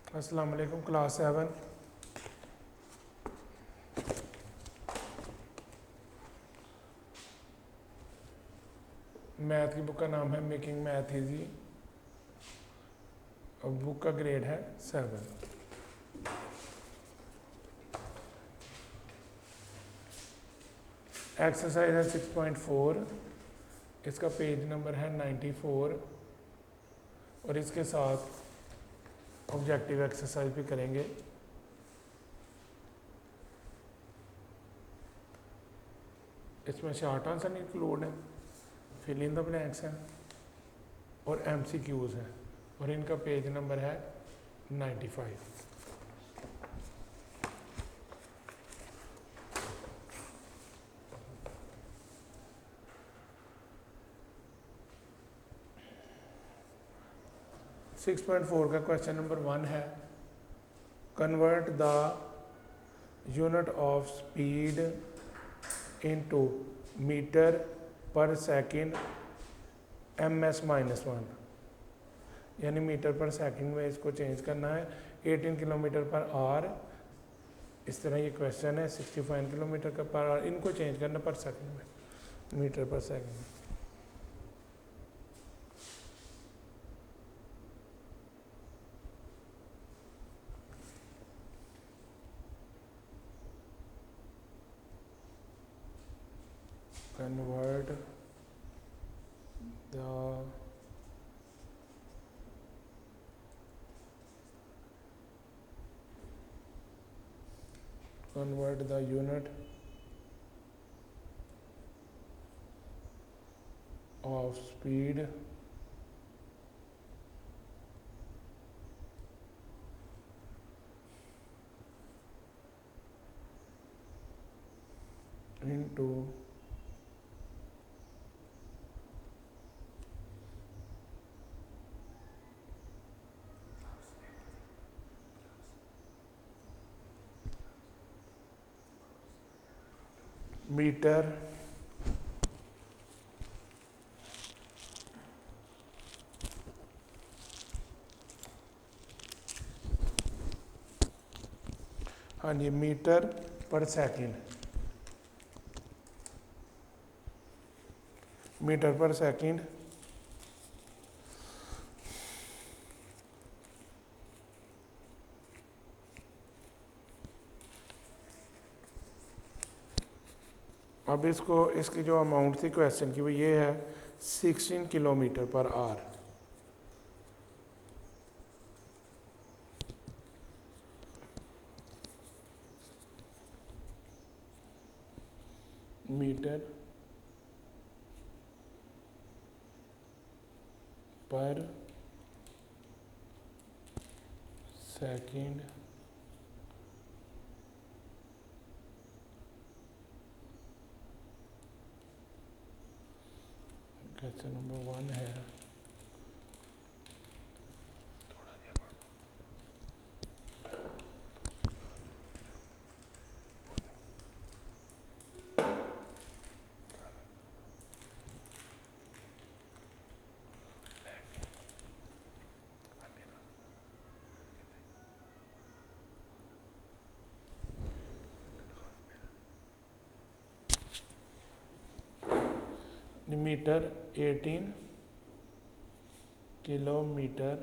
अस्सलाम वालेकुम class 7। Math की बुक का नाम है मेकिंग मैथ इजी और बुक का ग्रेड है 7। एक्सरसाइज है 6.4। इसका पेज नंबर है 94 और इसके साथ ऑब्जेक्टिव एक्सरसाइज भी करेंगे। इसमें शॉर्ट आंसर इंक्लूड है, फिल इन द ब्लैंक्स हैं और MCQs हैं और इनका पेज नंबर है 95। सिक्स पॉइंट फोर का क्वेश्चन नंबर 1 है, convert the unit of speed into metre per second ms-1, यानी मीटर पर सेकंड में इसको चेंज करना है। 18 किलोमीटर पर आवर, इस तरह ये क्वेश्चन है। 65 किलोमीटर का पर आवर, इनको चेंज करना पर सेकंड में, मीटर पर सेकंड में। convert the unit of speed into metre हाँ जी, metre per second, metre per second अब इसकी जो अमाउंट थी क्वेश्चन की वो ये है 16 kilometre per our. Metre per second question number 1 है। मीटर 18 किलोमीटर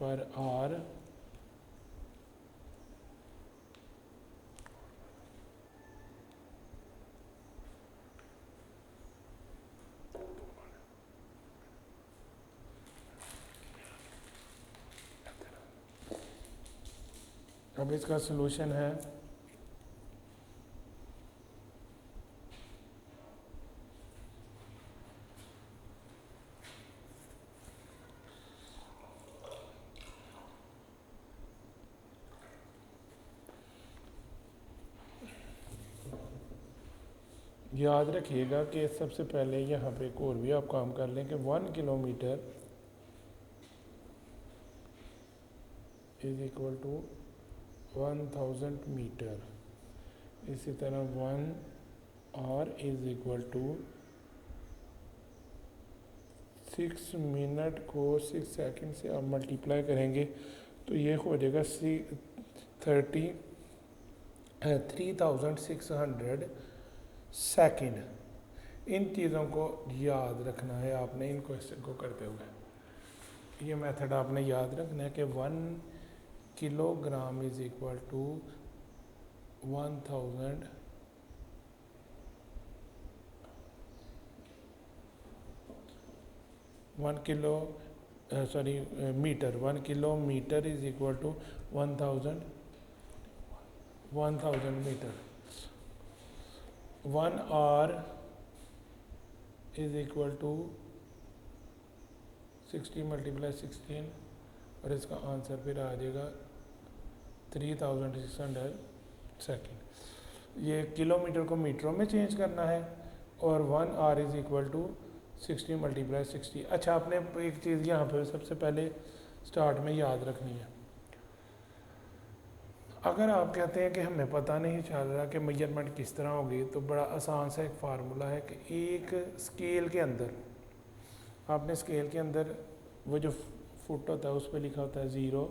पर आवर अब इसका सलूशन है याद रखिएगा कि सबसे पहले यहाँ पे एक और भी आप काम कर लें कि 1 kilometre is equal to 1000 metre. इसी तरह 1 hour is equal to 6 minute को 6 सेकंड से आप मल्टीप्लाई करेंगे तो ये हो जाएगा 3600 सेकेंड। इन चीज़ों को याद रखना है आपने इन क्वेश्चन को करते हुए। ये मेथड आपने याद रखना है कि 1 kilogram is equal to 1000 metre. 1 kilometre is equal to 1000 metre. 1 hour is equal to 60 × 16 और इसका आंसर फिर आ जाएगा 3600 सेकेंड। ये किलोमीटर को मीटरों में चेंज करना है और 1 आवर इज इक्वल टू 60 × 60। अच्छा, आपने एक चीज़ यहाँ पे सबसे पहले स्टार्ट में याद रखनी है। अगर आप कहते हैं कि हमें पता नहीं चल रहा कि मेजरमेंट किस तरह होगी, तो बड़ा आसान सा एक फार्मूला है कि एक स्केल के अंदर आपने स्केल के अंदर वो जो फुट होता है उस पर लिखा होता है 0,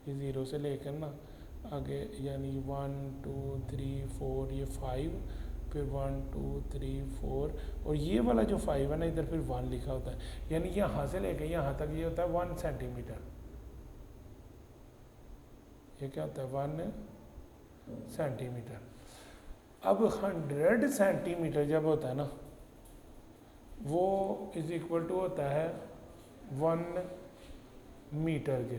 ये 0 से लेकर ना आगे यानी 1 2 3 4 ये 5, फिर 1 2 3 4 और ये वाला जो 5 है ना इधर फिर 1 लिखा होता है, यानी यहाँ से लेकर यहाँ तक ये होता है 1 सेंटीमीटर। ये क्या होता है 1 सेंटीमीटर। अब 100 सेंटीमीटर जब होता है ना वो इज इक्वल टू होता है 1 मीटर के।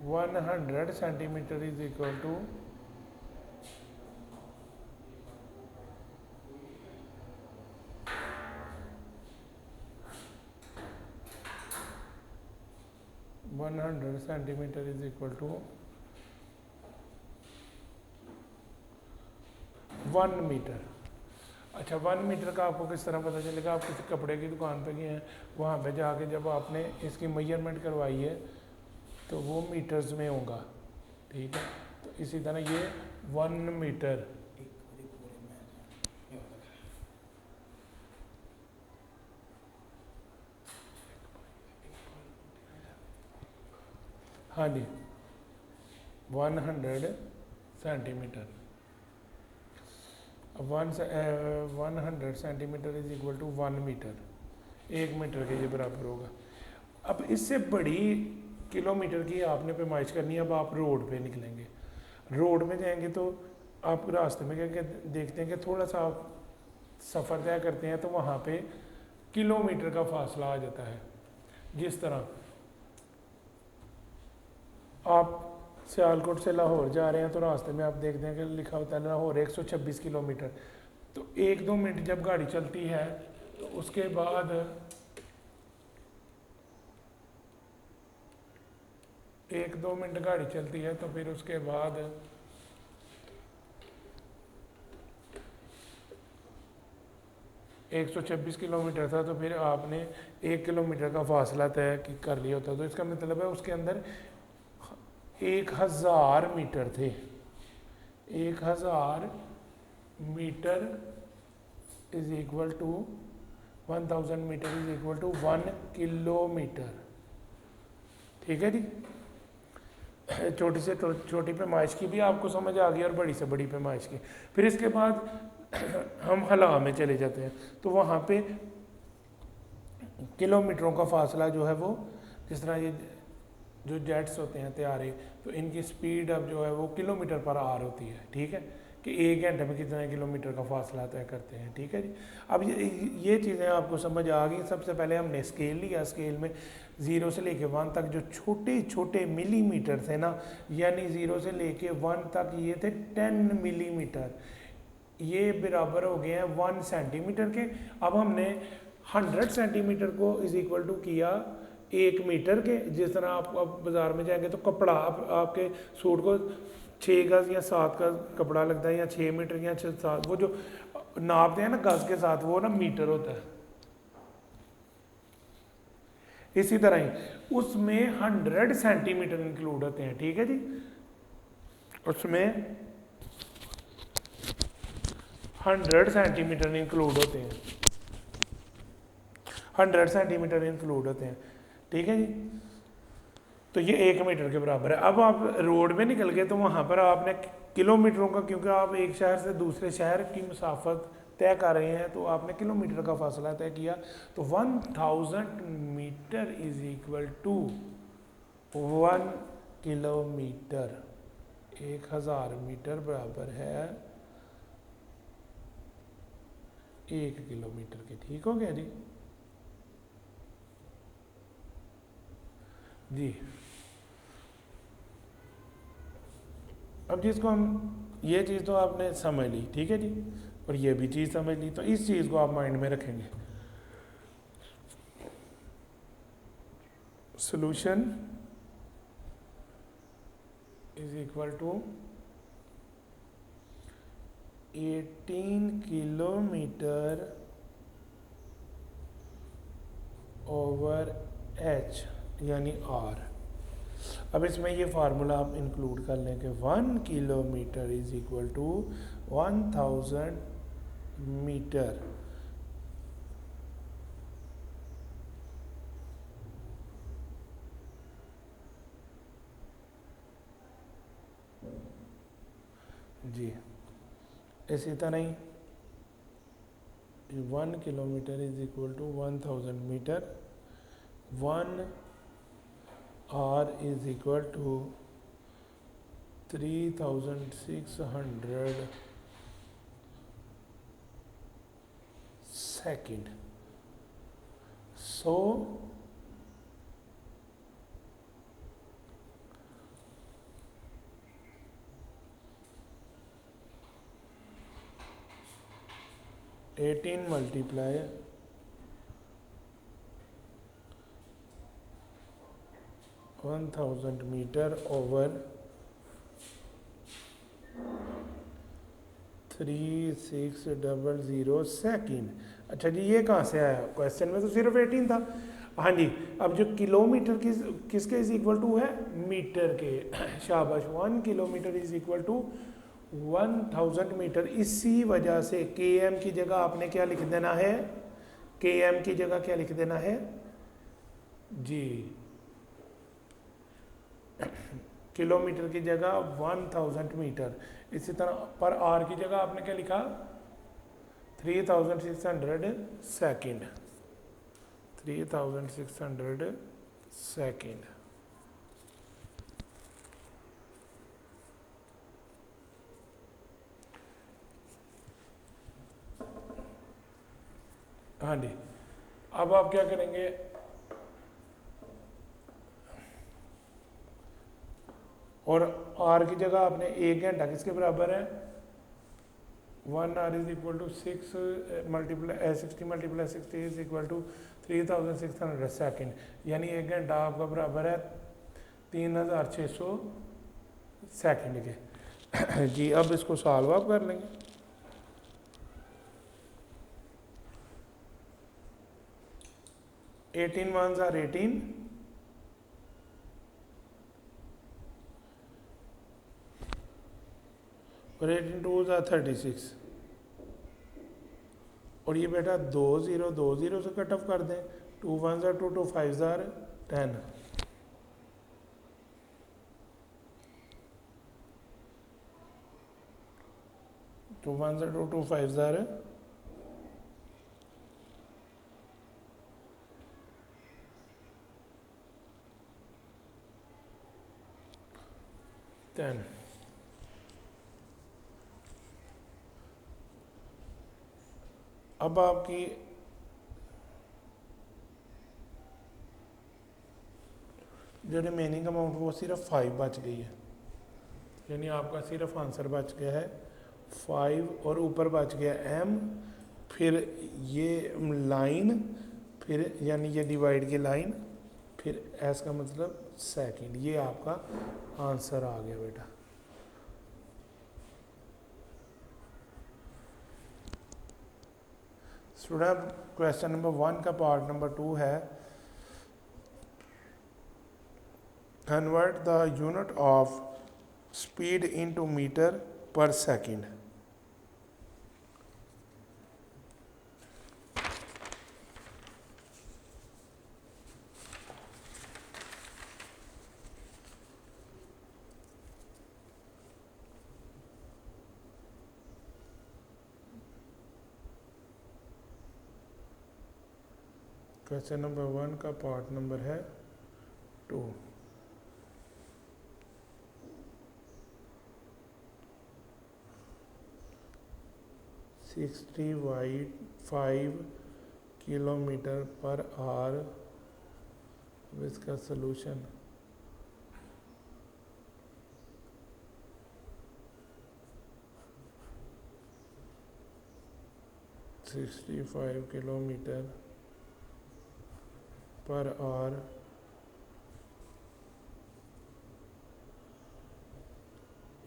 100 centimetre is equal to 100 centimetre is equal to 1 metre. अच्छा, 1 मीटर का आपको किस तरह पता चलेगा? आप किसी कपड़े की दुकान पे गए हैं, वहाँ पे जाके जब आपने इसकी मेजरमेंट करवाई है तो वो मीटर्स में होगा, ठीक है। तो इसी तरह ये 1 मीटर हाँ जी 100 centimetre. 100 centimetre is equal to 1 metre, 1 metre के ये बराबर होगा। अब इससे बड़ी किलोमीटर की आपने पैमाइश करनी है। अब आप रोड पे निकलेंगे, रोड में जाएंगे तो आप रास्ते में क्या देखते हैं कि थोड़ा सा आप सफ़र तय करते हैं तो वहाँ पे किलोमीटर का फासला आ जाता है। जिस तरह आप सियालकोट से लाहौर जा रहे हैं तो रास्ते में आप देखते हैं कि लिखा होता है लाहौर 126 किलोमीटर। तो 1-2 मिनट जब गाड़ी चलती है तो उसके बाद 1-2 मिनट गाड़ी चलती है तो फिर उसके बाद 126 किलोमीटर था तो फिर आपने 1 किलोमीटर का फासला तय कर लिया होता। तो इसका मतलब है उसके अंदर 1000 मीटर थे। 1000 metre is equal to 1000 metre is equal to 1 kilometre, ठीक है जी। छोटी से छोटी पैमाइश की भी आपको समझ आ गई और बड़ी से बड़ी पैमाइश की। फिर इसके बाद हम हला में चले जाते हैं तो वहाँ पे किलोमीटरों का फासला जो है वो, जिस तरह ये जो जेट्स होते हैं तैयारे, तो इनकी स्पीड अब जो है वो किलोमीटर पर आवर होती है, ठीक है, कि 1 घंटे में कितने किलोमीटर का फासला तय करते हैं, ठीक है जी। अब ये चीज़ें आपको समझ आ गई। सबसे पहले हमने स्केल लिया, स्केल में 0 से लेके 1 तक जो छोटे छोटे मिलीमीटर थे ना, यानी 0 से लेके 1 तक ये थे 10 मिलीमीटर, ये बराबर हो गए हैं 1 सेंटीमीटर के। अब हमने 100 सेंटीमीटर को इज इक्वल टू किया 1 मीटर के। जिस तरह आप बाज़ार में जाएंगे तो कपड़ा आपके सूट को 6 गज़ या 7 गज़ कपड़ा लगता है, या 6 मीटर या 6-7, वो जो नापते हैं ना गज़ के साथ, वो ना मीटर होता है। इसी तरह ही उसमें 100 सेंटीमीटर इंक्लूड होते हैं, ठीक है जी। उसमें 100 सेंटीमीटर इंक्लूड होते हैं, 100 सेंटीमीटर इंक्लूड होते हैं, ठीक है जी। तो ये 1 मीटर के बराबर है। अब आप रोड में निकल गए तो वहाँ पर आपने किलोमीटरों का, क्योंकि आप एक शहर से दूसरे शहर की मुसाफत तय कर रहे हैं तो आपने किलोमीटर का फासला तय किया। तो 1000 metre is equal to 1 kilometre. 1000 metre बराबर है 1 किलोमीटर के। ठीक हो गया जी। जी अब जिसको हम, ये चीज़ तो आपने समझ ली, ठीक है जी, और ये भी चीज़ समझ ली, तो इस चीज़ को आप माइंड में रखेंगे। Solution is equal to 18 kilometre over h यानी r। अब इसमें ये फार्मूला आप इंक्लूड कर लें कि 1 kilometre is equal to 1000 metre जी। इसी तरह ही 1 kilometre is equal to 1000 metre, 1 r is equal to 3600 second. So eighteen multiply 1000 metre over 3600 second. अच्छा जी, ये कहाँ से आया? क्वेश्चन में तो सिर्फ 18 था। हाँ जी, अब जो किलोमीटर किसके इज इक्वल टू है? मीटर के। शाबाश। 1 kilometre is equal to 1000 metre. इसी वजह से के एम की जगह आपने क्या लिख देना है? के एम की जगह क्या लिख देना है जी? किलोमीटर की जगह 1000 मीटर। इसी तरह पर आर की जगह आपने क्या लिखा? 3600 सेकंड। 3600 सेकंड। हाँ जी, अब आप क्या करेंगे? और आर की जगह आपने 1 घंटा किसके बराबर है? 1 r is equal to 6 multiply 60 multiply 60 is equal to 3600 second, यानी 1 घंटा आपका बराबर है 3600 सेकेंड के। जी अब इसको सॉल्व आप कर लेंगे। एटीन 1s are 18, और 18 2s are 36, और ये बेटा 2 0 2 0 से कट ऑफ कर दें। 2 1s are 2 2 5s are 10, two 1s are 2 2 5s are 10। अब आपकी जो रिमेनिंग अमाउंट वो सिर्फ 5 बच गई है, यानी आपका सिर्फ आंसर बच गया है 5, और ऊपर बच गया m, फिर ये लाइन, फिर यानी ये डिवाइड की लाइन, फिर s का मतलब सेकंड। ये आपका आंसर आ गया बेटा। स्टूडेंट क्वेश्चन नंबर 1 का पार्ट नंबर 2 है, convert the unit of speed into metre per second. Question number 1 का पार्ट नंबर है 2। सिक्सटी 5 किलोमीटर पर आवर, इसका solution. Sixty 5 kilometre per hour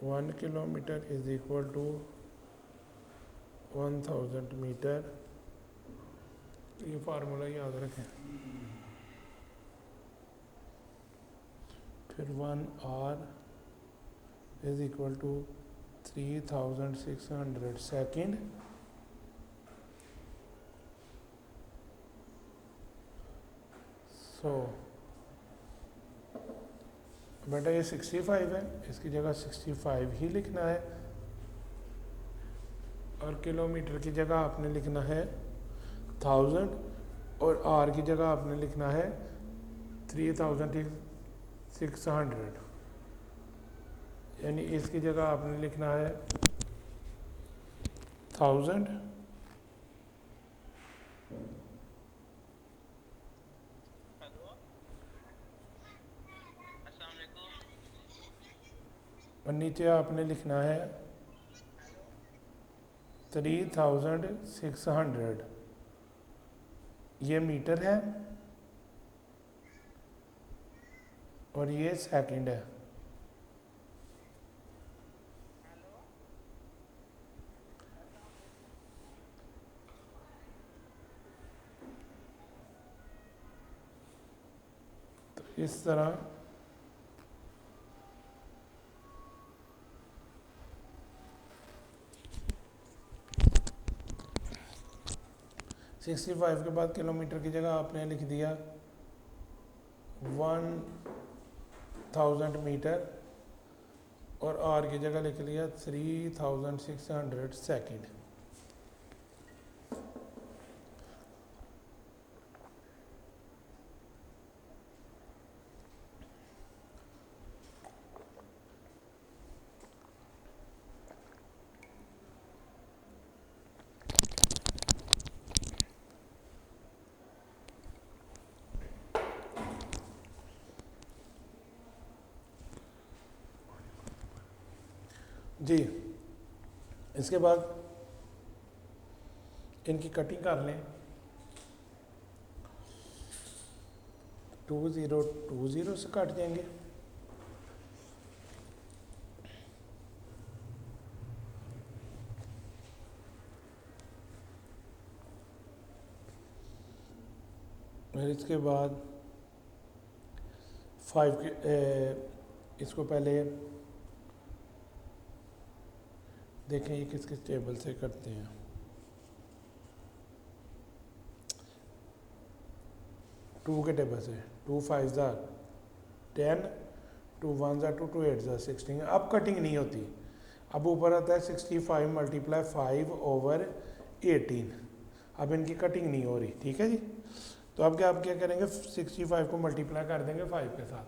1 kilometre is equal to 1000 metre. ये formula याद रखें। फिर 1 hour is equal to 3600 second. So बेटा ये 65 है, इसकी जगह 65 ही लिखना है, और किलोमीटर की जगह आपने लिखना है 1000, और आर की जगह आपने लिखना है 3600, यानी इसकी जगह आपने लिखना है 1000 और नीचे आपने लिखना है 3600। ये मीटर है और ये सेकंड है। तो इस तरह 65 के बाद किलोमीटर की जगह आपने लिख दिया 1000 मीटर, और आर की जगह लिख लिया 3600 सेकेंड। जी, इसके बाद इनकी कटिंग कर लें। 2020 से काट देंगे। फिर इसके बाद 5 के इसको पहले देखें ये किस किस टेबल से करते हैं। 2 के टेबल से 2 5 10, 2 1 2, 2 8 16। अब कटिंग नहीं होती, अब ऊपर आता है 65 मल्टीप्लाई 5 ओवर 18। अब इनकी कटिंग नहीं हो रही, ठीक है जी। तो अब आप क्या करेंगे, 65 को मल्टीप्लाई कर देंगे 5 के साथ,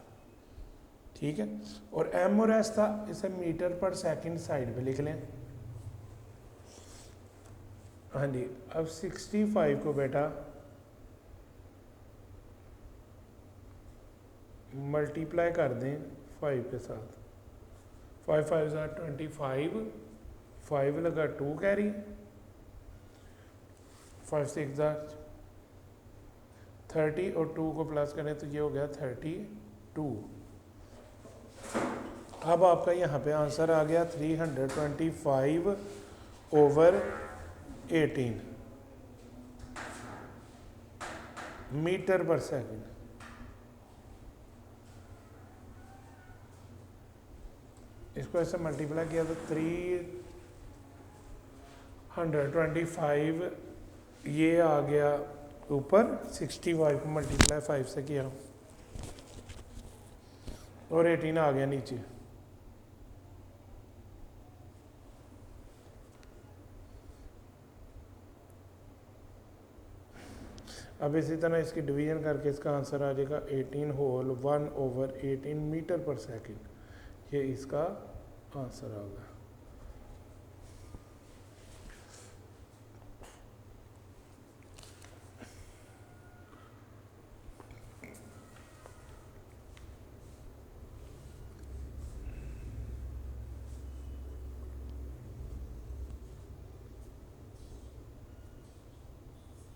ठीक है। और एम और एस था, इसे मीटर पर सेकंड साइड पे लिख लें। हाँ जी, अब 65 को बेटा मल्टीप्लाई कर दें 5 के साथ। 5 5 25, 5 लगा 2 कैरी, 5 6 30, और 2 को प्लस करें तो ये हो गया 32। अब आपका यहाँ पे आंसर आ गया 325 ओवर 18 मीटर पर सेकंड। इसको ऐसे मल्टीप्लाई किया तो 325 ये आ गया ऊपर, 65 को मल्टीप्लाई 5 से किया और 18 आ गया नीचे। अब इसी तरह इसकी डिवीजन करके इसका आंसर आ जाएगा 18 होल 1/18 मीटर पर सेकंड। ये इसका आंसर आ गया।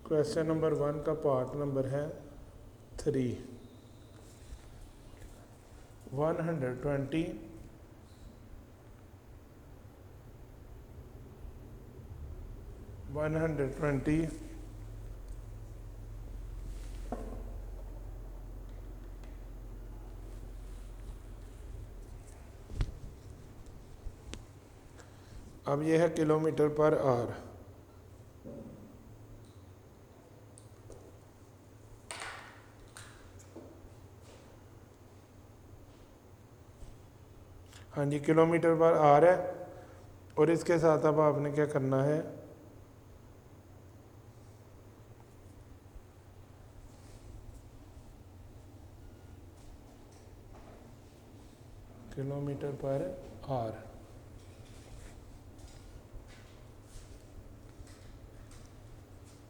क्वेश्चन नंबर 1 का पार्ट नंबर है 3। 120 अब ये है किलोमीटर पर आवर। हाँ जी, किलोमीटर पर आवर है। और इसके साथ अब आपने क्या करना है, किलोमीटर पर आवर।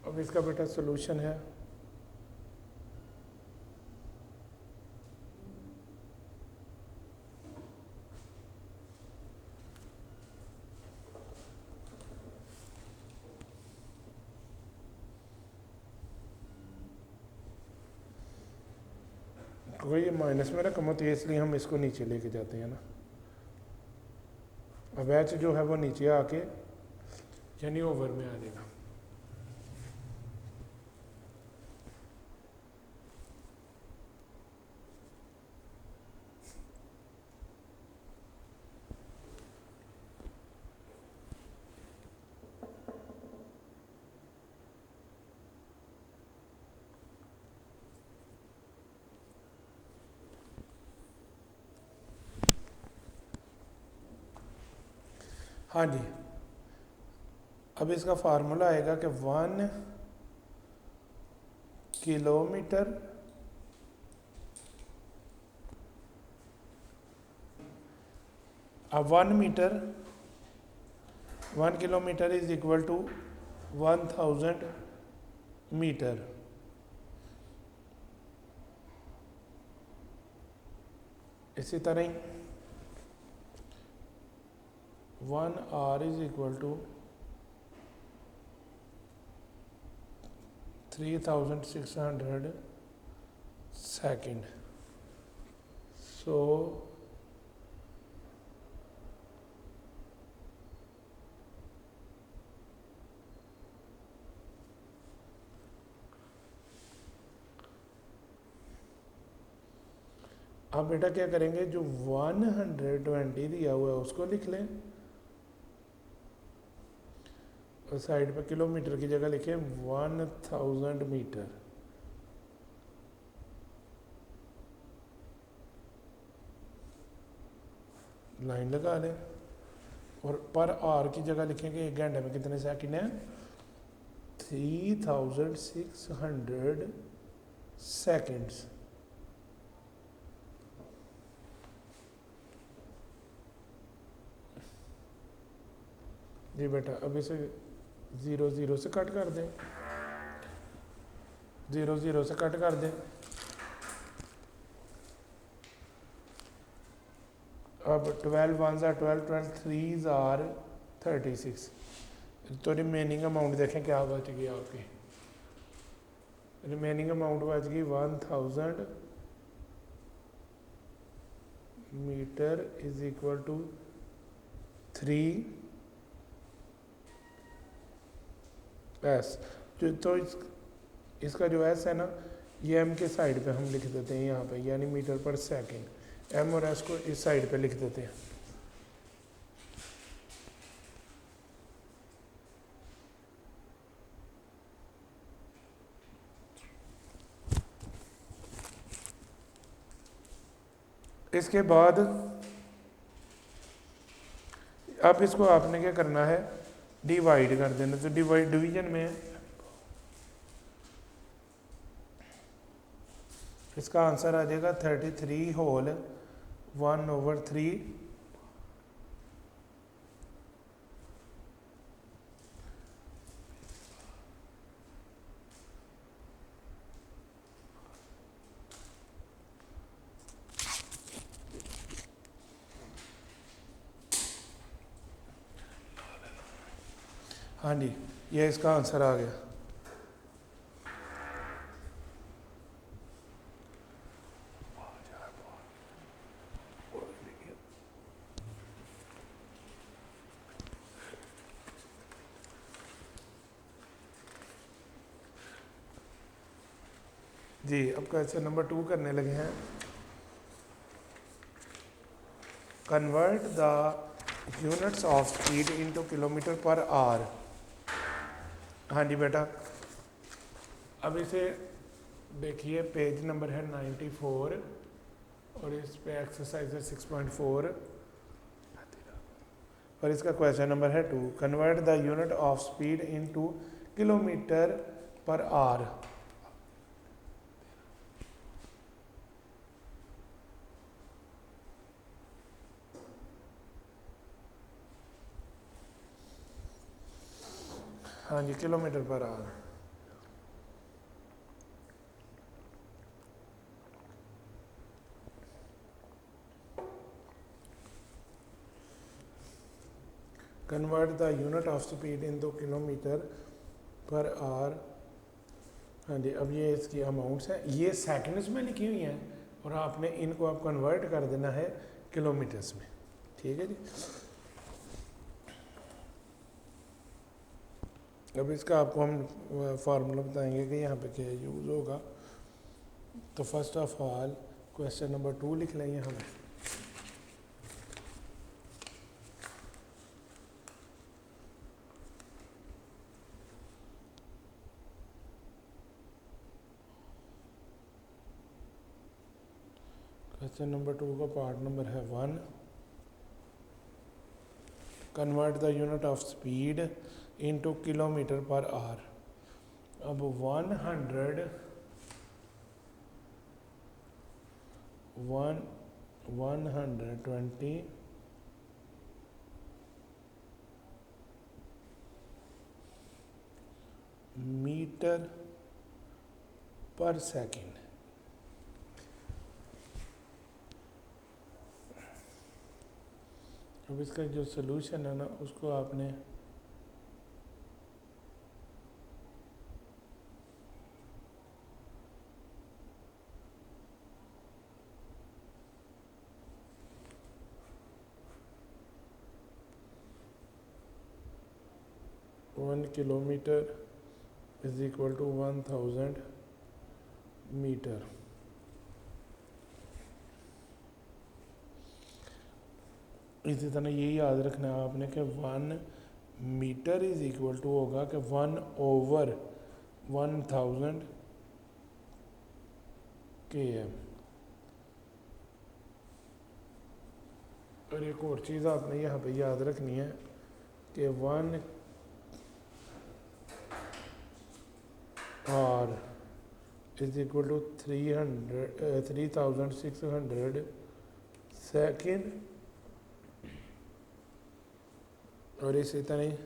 अब इसका बेटा सॉल्यूशन है, क्योंकि ये माइनस में रकम होती है इसलिए हम इसको नीचे लेके जाते हैं ना। अब एच जो है वो नीचे आके यानी ओवर में आ जाएगा। हाँ जी, अब इसका फार्मूला आएगा कि 1 किलोमीटर अब 1 metre 1 kilometre is equal to 1000 metre. इसी तरह ही 1 hour is equal to 3600 second. So अब बेटा क्या करेंगे, जो 120 दिया हुआ है उसको लिख लें और साइड पर किलोमीटर की जगह लिखें 1000 मीटर। लाइन लगा लें और पर आवर की जगह लिखेंगे 1 घंटे में कितने सेकंड है, 3600 सेकंड्स। जी बेटा, अब इसे 0 0 से कट कर दें, 0 0 से कट कर दें। अब 12 1s are 12, 12 3s are 36। तो रिमेनिंग अमाउंट देखें क्या बच गई आपकी। रिमेनिंग अमाउंट बच गई 1000 metre is equal to 3 s. तो इसका जो एस है ना, ये एम के साइड पे हम लिख देते हैं यहाँ पे, यानी मीटर पर सेकंड। एम और एस को इस साइड पे लिख देते हैं। इसके बाद अब इसको आपने क्या करना है, डिवाइड कर देना। तो डिवीजन में इसका आंसर आ जाएगा 33 होल 1/3। हाँ जी, ये इसका आंसर आ गया। जी, अब क्वेश्चन नंबर 2 करने लगे हैं। Convert the units of speed into kilometre per hour. हाँ जी बेटा, अब इसे देखिए, पेज नंबर है 94 और इस पे एक्सरसाइज है 6.4 और इसका क्वेश्चन नंबर है 2। Convert the unit of speed into kilometre per hour. हाँ जी, kilometre per hour. Convert the unit of speed in 2 kilometre per hour. हाँ जी, अब ये इसकी अमाउंट्स हैं, ये सेकंड्स में लिखी हुई हैं और आपने इनको आप कन्वर्ट कर देना है किलोमीटर्स में। ठीक है जी। अब इसका आपको हम फार्मूला बताएंगे कि यहाँ पे क्या यूज़ होगा। तो first of all question number 2 लिख लें यहाँ पे। क्वेश्चन नंबर 2 का पार्ट नंबर है 1। Convert the unit of speed into kilometre per hour. अब 120 मीटर पर सेकंड। अब इसका जो सोल्यूशन है ना, उसको आपने one kilometre is equal to 1000 metre. इसी तरह यही याद रखना है आपने कि 1 मीटर इज इक्वल टू होगा कि 1/1000 km। और एक और चीज़ आपने यहाँ पे याद रखनी है कि 1 r is equal to 3600 second. और इसी तरह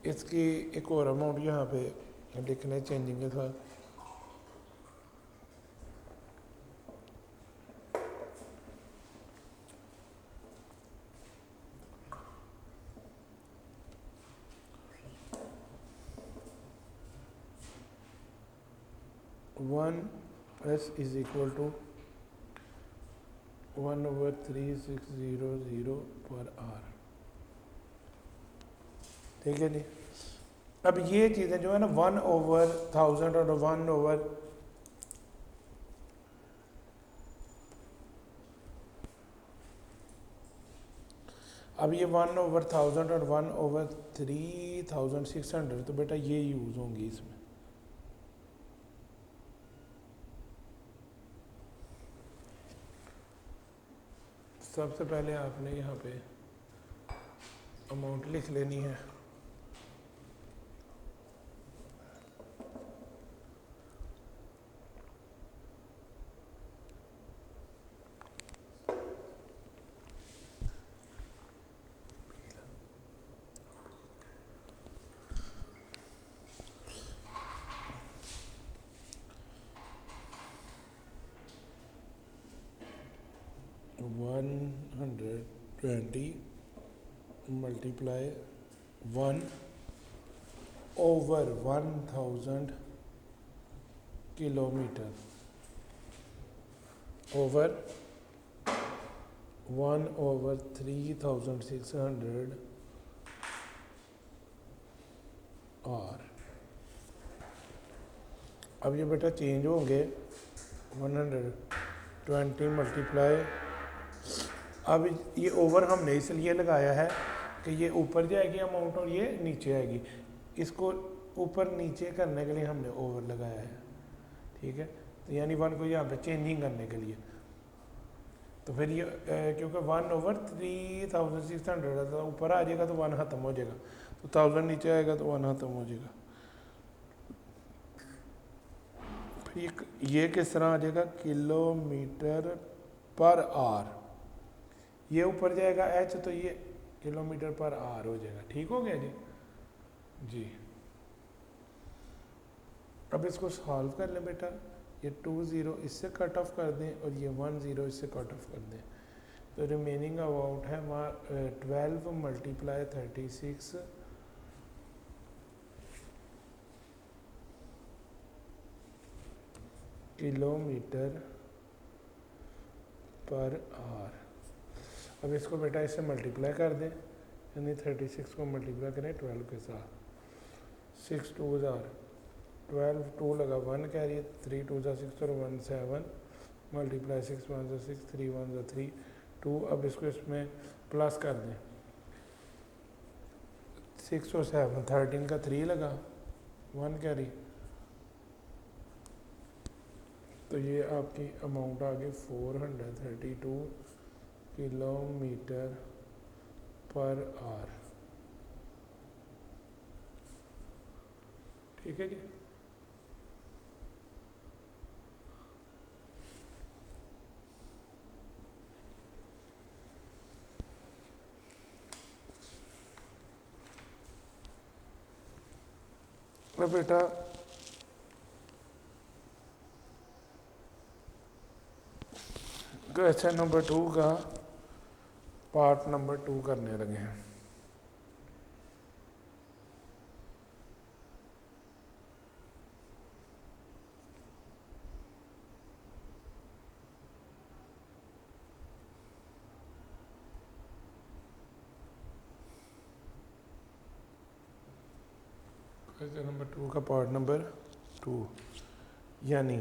इसकी एक और अमाउंट यहाँ पे लिखना है चेंजिंग के साथ। One s is equal to 1/3600 per our. ठीक है जी। अब ये चीज़ें जो है ना 1/1000 और 1/, अब ये 1/1000 और 1/3600, तो बेटा ये यूज़ होंगी इसमें। सबसे पहले आपने यहाँ पे अमाउंट लिख लेनी है। One 120 multiply 1/1000 kilometre over 1/3600 r. अब ये बेटा चेंज होंगे 120 मल्टीप्लाई, अब ये ओवर हमने इसलिए लगाया है कि ये ऊपर जाएगी अमाउंट और ये नीचे आएगी, इसको ऊपर नीचे करने के लिए हमने ओवर लगाया है, ठीक है। तो यानी 1 को यहाँ पे चेंजिंग करने के लिए, तो फिर ये क्योंकि 1/3600 है तो ऊपर आ जाएगा तो 1 ख़त्म हो जाएगा, तो 1000 नीचे आएगा तो 1 ख़त्म हो जाएगा। फिर ये किस तरह आ जाएगा, किलोमीटर पर आर, ये ऊपर जाएगा एच तो ये किलोमीटर पर आर हो जाएगा। ठीक हो गया जी जी। अब इसको सॉल्व कर लें बेटा, ये 2 0 इससे कट ऑफ कर दें और ये 1 0 इससे कट ऑफ कर दें, तो रिमेनिंग अमाउंट है 12 मल्टीप्लाई 36 किलोमीटर पर आवर। अब इसको बेटा इससे मल्टीप्लाई कर दें, यानी 36 को मल्टीप्लाई करें 12 के साथ, 6 2 12, 2 लगा 1 कैरी, 3 2 6 और 1 7 मल्टीप्लाई 6 1 6 3 1 3 2। अब इसको इसमें प्लस कर दें, 6 और 7 13 का 3 लगा 1 कैरी, तो ये आपकी अमाउंट आ गई 432 किलोमीटर पर आवर। ठीक है जी। अब बेटा क्वेश्चन नंबर 2 का पार्ट नंबर 2 करने लगे हैं। क्वेश्चन नंबर 2 का पार्ट नंबर 2, यानी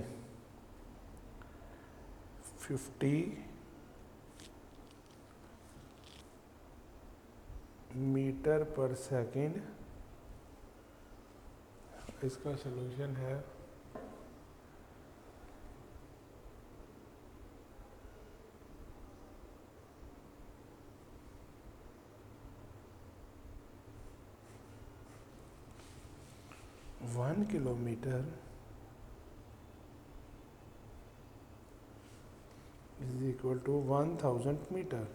50 मीटर पर सेकंड, इसका सलूशन है 1 kilometre is equal to 1000 metre.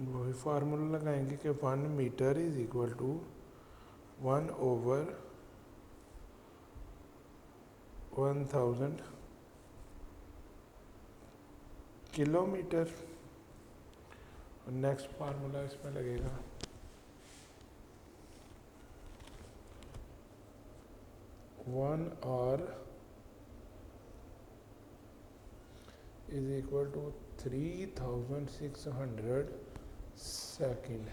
वही फार्मूला लगाएंगे कि 1 metre is equal to 1/1000 kilometre. Next formula इसमें लगेगा 1 hour is equal to 3600 second.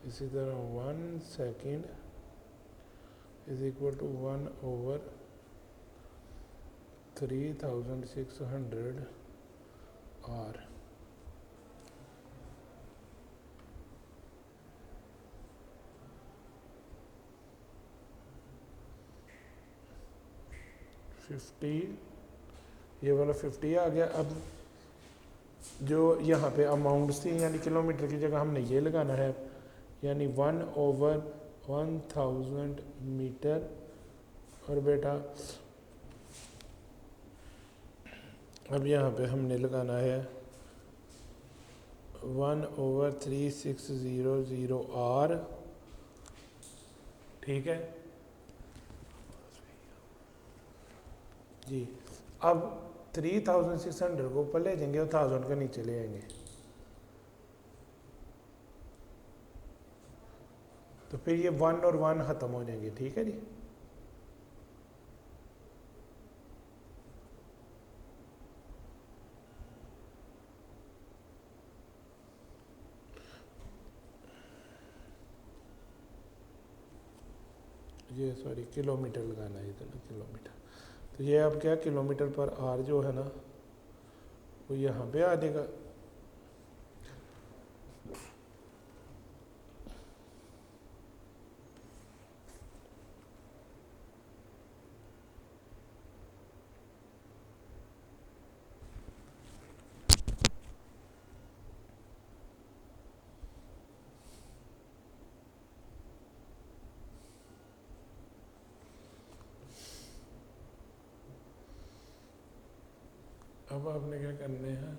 इसी तरह 1 second is equal to 1/3600 hour. ये वाला 50 आ गया। अब जो यहाँ पे अमाउंट्स थी यानी किलोमीटर की जगह हमने ये लगाना है, यानी 1/1000 मीटर। और बेटा अब यहाँ पे हमने लगाना है 1/3600 r। ठीक है जी। अब 3600 को ऊपर ले जाएंगे और 1000 का नीचे ले आएंगे, तो फिर ये 1 और 1 ख़त्म हो जाएंगे। ठीक है जी। ये सॉरी किलोमीटर लगाना है इधर, किलोमीटर। तो ये अब क्या किलोमीटर पर आर जो है ना वो यहाँ पे आ जाएगा। अब आपने क्या करने हैं,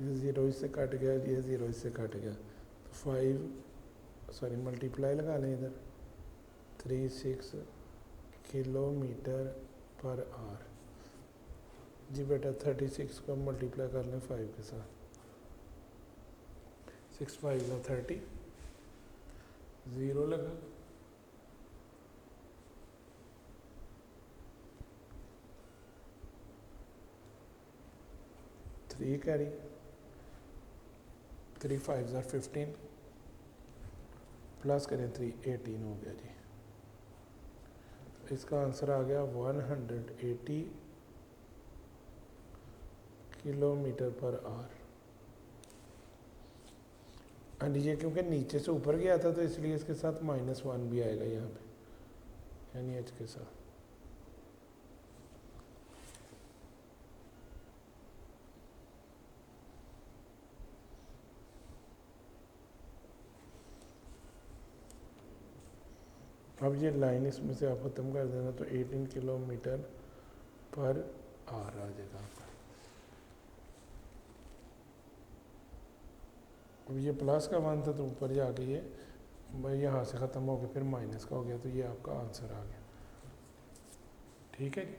ये 0 इससे कट गया, ये 0 इससे कट गया, तो 5 मल्टीप्लाई लगा लें इधर, 36 किलोमीटर पर आवर। जी बेटा 36 को मल्टीप्लाई कर लें 5 के साथ, 6 5 30, 0 लगा, 3 कैरी, 3 5 15, प्लस करें 3 18 हो गया जी। इसका आंसर आ गया 180 किलोमीटर पर आवर। एंड ये क्योंकि नीचे से ऊपर गया था तो इसलिए इसके साथ -1 भी आएगा यहाँ पे, यानी h के साथ। अब ये लाइन इसमें से आप ख़त्म कर देना तो 18 किलोमीटर पर आवर आ जाएगा आपका। अब ये प्लस का 1 था तो ऊपर जाके ये यहाँ से ख़त्म हो गया, फिर माइनस का हो गया, तो ये आपका आंसर आ गया। ठीक है जी।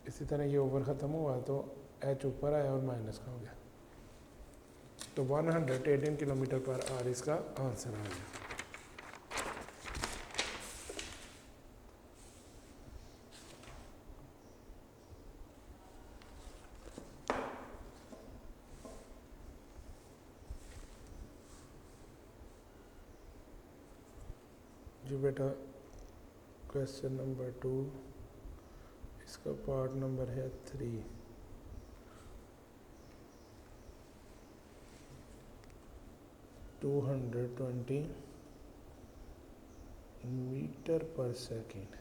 इसी तरह ये ओवर ख़त्म हुआ तो h ऊपर आया और माइनस का हो गया, तो 118 किलोमीटर पर आवर इसका आंसर आ गया। जी बेटा क्वेश्चन नंबर 2, इसका पार्ट नंबर है 3। (220 मीटर पर सेकेंड।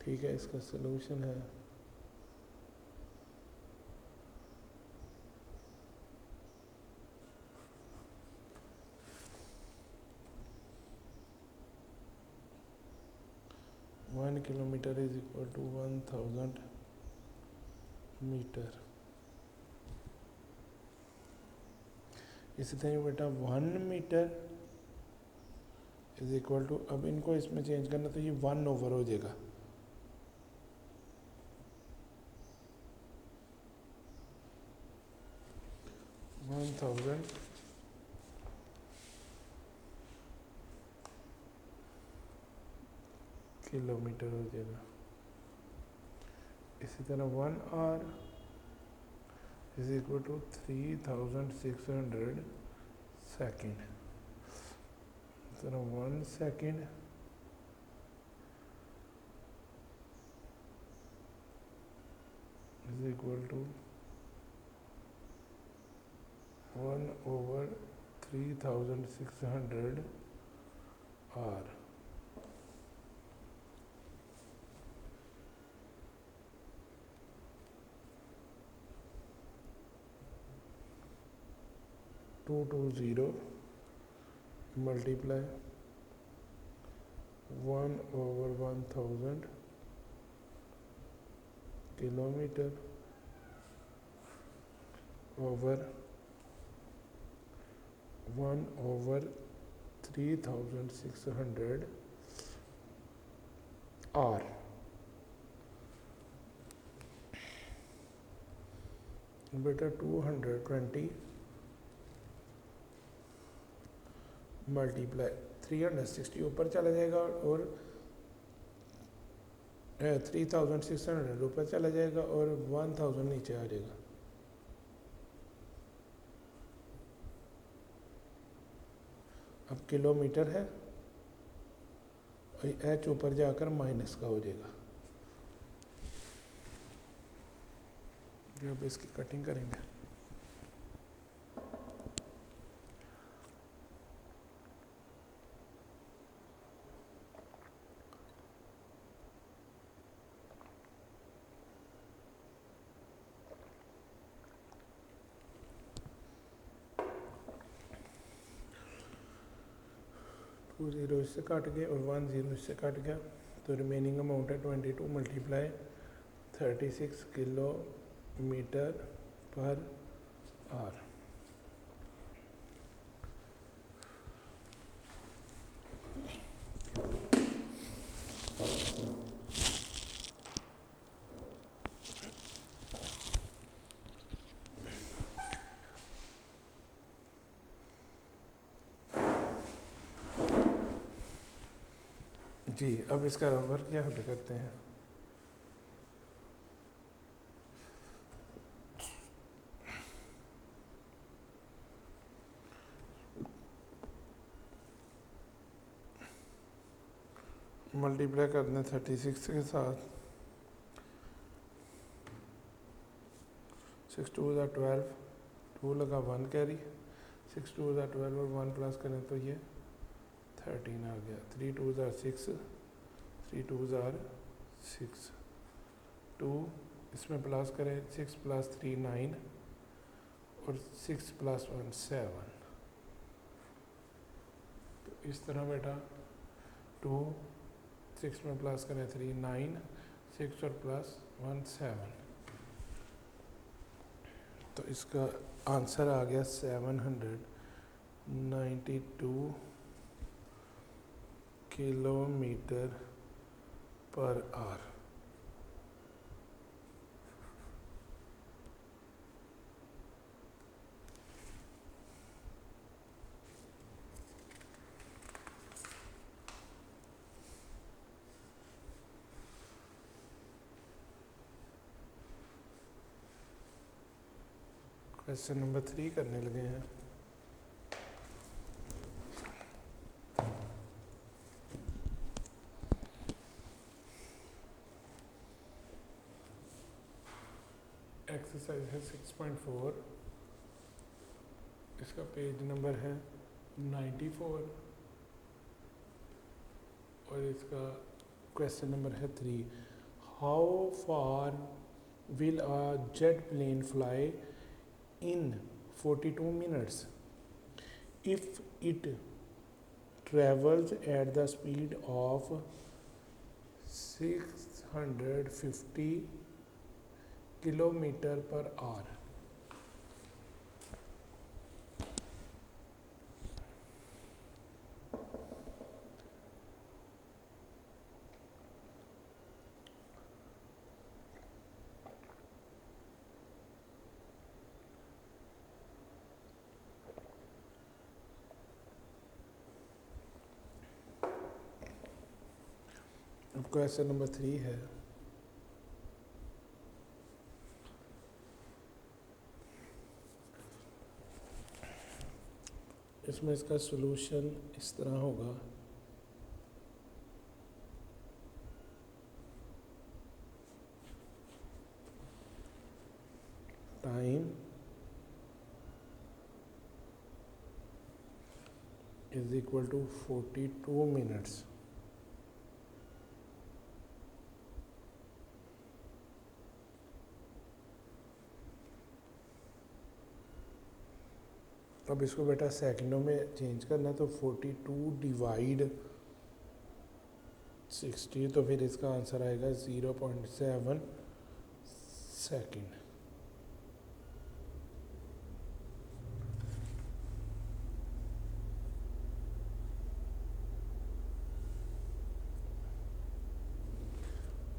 ठीक है, इसका सलूशन है 1 kilometre is equal to 1000 metre. इसी तरह बेटा 1 मीटर इज इक्वल टू, अब इनको इसमें चेंज करना तो ये 1 ओवर हो जाएगा, (1000 किलोमीटर हो जाएगा। इसी तरह 1 hour is equal to 3600 second. इस तरह 1 second is equal to 1/3600 hour. 220 multiply 1/1000 kilometre over 1/3600 hour. बेटा 220 मल्टीप्लाई 360 ऊपर चला जाएगा और 3600 ऊपर चला जाएगा और 1000 नीचे आ जाएगा। अब किलोमीटर है और एच ऊपर जाकर माइनस का हो जाएगा। अब इसकी कटिंग करेंगे। टू जीरो इससे काट गए और 10 इससे काट गया, तो रिमेनिंग अमाउंट है 22 मल्टीप्लाई 36 किलोमीटर पर आवर। जी, अब इसका वर्क क्या हल करते हैं। मल्टीप्लाई कर दें 36 के साथ, 6 2 12, 2 लगा 1 कैरी, 6 2 12 और 1 प्लस करें तो ये 13 आ गया। 3 2 6, 3 2 6, 2 इसमें प्लस करें, 6 + 3 9 और 6 + 1 7। तो इस तरह बेटा 2 6 में प्लस करें 3 9, 6 और प्लस 1 7। तो इसका आंसर आ गया 792 kilometre per our. Question number 3 करने लगे हैं। एक्सरसाइज है 6.4, इसका पेज नंबर है 94 और इसका क्वेश्चन नंबर है 3। How far will a jet plane fly in 42 minutes if it travels at the speed of 650 kilometre per hour. अब क्वेश्चन नंबर 3 है, इसमें इसका सॉल्यूशन इस तरह होगा। Time is equal to 42 minutes. अब इसको बेटा सेकंडों में चेंज करना है, तो 42 डिवाइड 60, तो फिर इसका आंसर आएगा 0.7 सेकंड।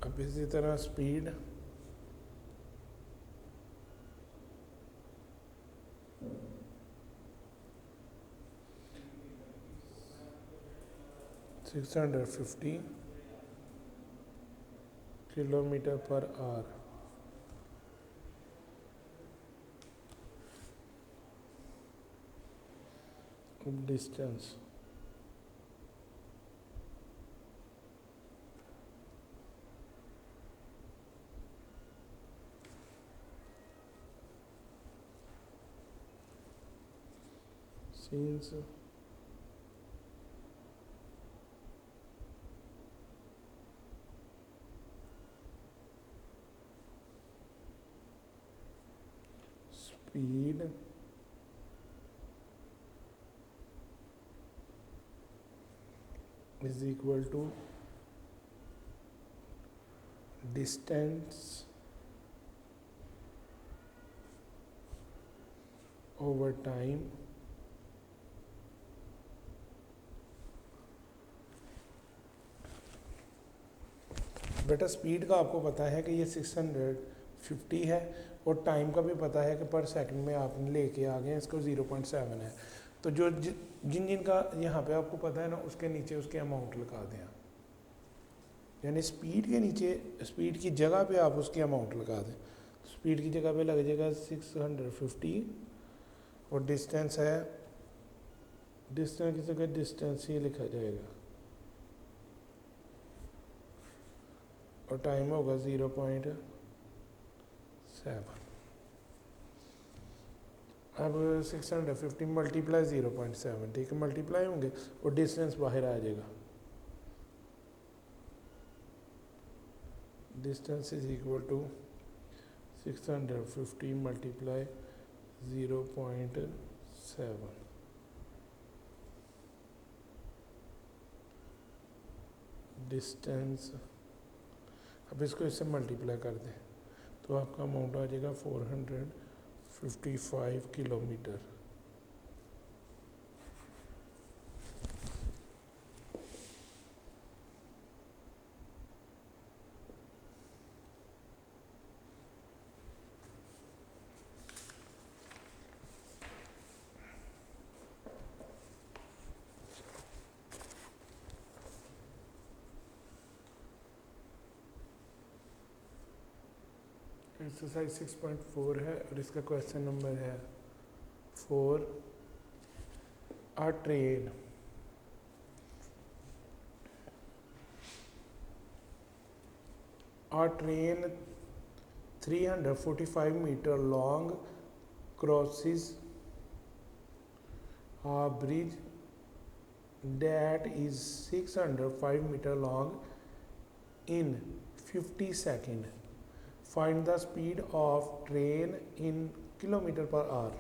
अब इसी तरह speed, six 650 kilometre per our. Distance since speed is equal to distance over time बेटा स्पीड का आपको पता है कि ये 650 है और टाइम का भी पता है कि पर सेकंड में आपने लेके आ गए इसको 0.7 है। तो जो जिन जिन का यहाँ पे आपको पता है ना उसके नीचे उसके अमाउंट लगा दें, यानी स्पीड के नीचे स्पीड की जगह पे आप उसकी अमाउंट लगा दें। स्पीड की जगह पे लग जाएगा 650 और डिस्टेंस है, डिस्टेंस की जगह डिस्टेंस ही लिखा जाएगा और टाइम होगा 0.7। अब 650 मल्टीप्लाई 0.7, ठीक है, मल्टीप्लाई होंगे और डिस्टेंस बाहर आ जाएगा। Distance is equal to 650 multiply 0.7। Distance, अब इसको इससे मल्टीप्लाई कर दें तो आपका अमाउंट आ जाएगा 455 किलोमीटर। एक्सरसाइज 6.4 है और इसका क्वेश्चन नंबर है 4। अ train 345 meter long crosses a bridge that is 605 meter long in 50 seconds. Find the speed of train in kilometer per hour.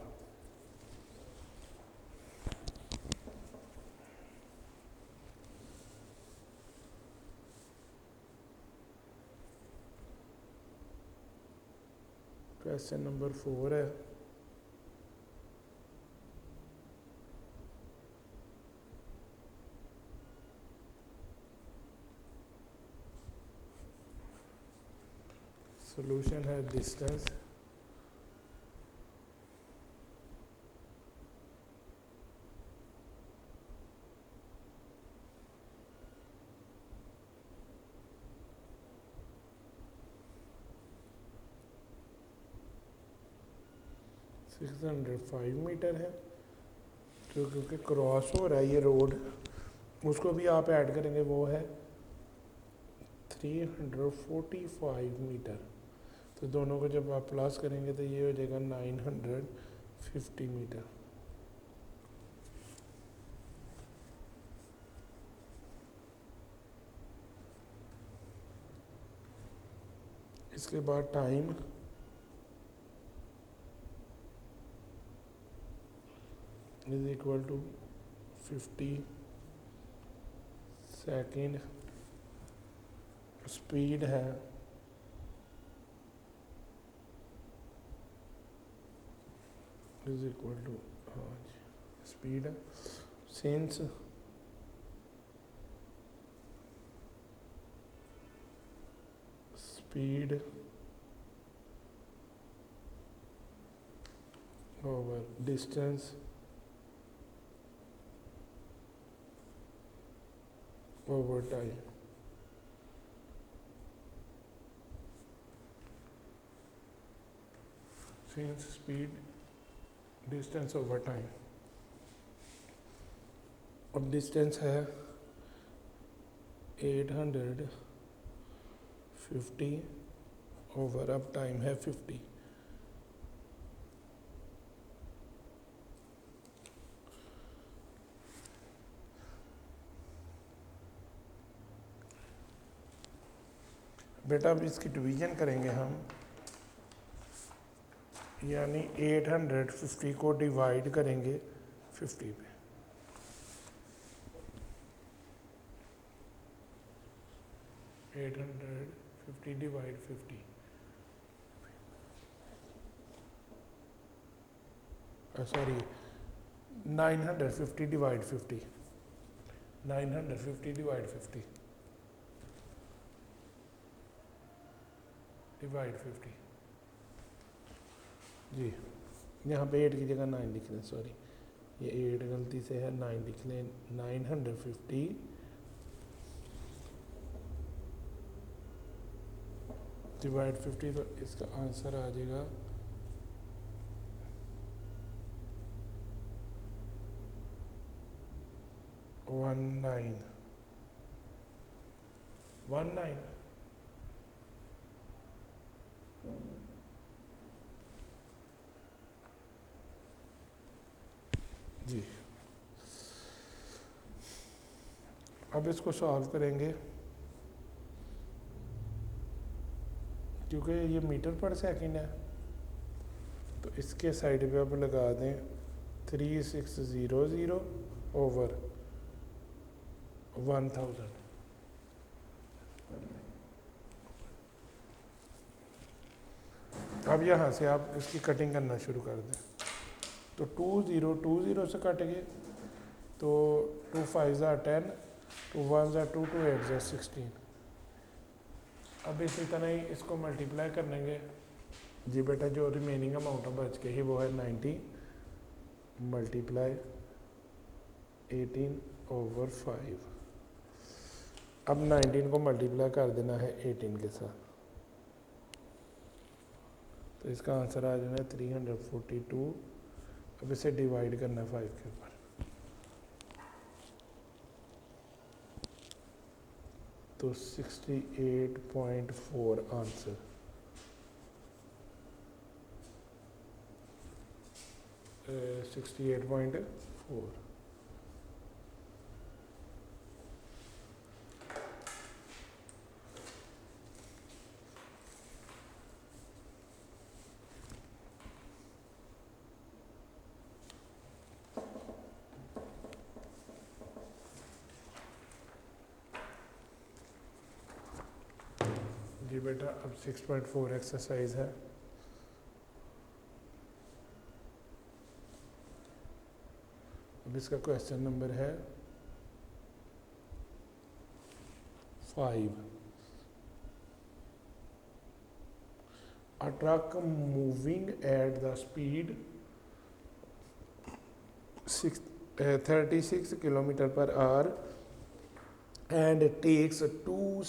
Question number 4 है। सॉल्यूशन है डिस्टेंस, सिक्स 605 मीटर है जो क्योंकि cross हो रहा है ये रोड, उसको भी आप ऐड करेंगे वो है 345 मीटर। तो दोनों को जब आप प्लस करेंगे तो ये हो जाएगा 950 मीटर। इसके बाद time, is equal to 50 second, speed है इज इक्वल टू, हाँ जी स्पीड है since speed over distance over time. Since speed distance over time. अब डिस्टेंस है 850 ओवर, अब टाइम है 50। बेटा अब इसकी डिवीजन करेंगे हम, यानी 850 को डिवाइड करेंगे 50 पे। Eight 850 divide 50, sorry 950 divide 50, 950 divide 50 divide 50 जी, यहाँ पे 8 की जगह 9 लिख लें, सॉरी ये 8 गलती से है, 9 लिख लें। 950 डिवाइड 50, तो इसका आंसर आ जाएगा 19 जी। अब इसको सॉल्व करेंगे, क्योंकि ये मीटर पर सेकंड है, तो इसके साइड पे अब लगा दें 3600 ओवर 1000। अब यहाँ से आप इसकी कटिंग करना शुरू कर दें, तो 2020 से कट गए, तो 2 5 10, 2 1 2, 2 8 16। अब इसी तरह ही इसको मल्टीप्लाई कर लेंगे जी बेटा, जो रिमेनिंग अमाउंट बच के ही वो है 90 मल्टीप्लाई 18 ओवर 5। अब 19 को मल्टीप्लाई कर देना है 18 के साथ, तो इसका आंसर आ जाना है 342। अब इसे डिवाइड करना है 5 के ऊपर, तो 68.4 आंसर। uh, 68.4। जी बेटा अब 6.4 एक्सरसाइज है। अब इसका क्वेश्चन नंबर है 5। A truck moving at the speed 36 kilometre per our and takes 2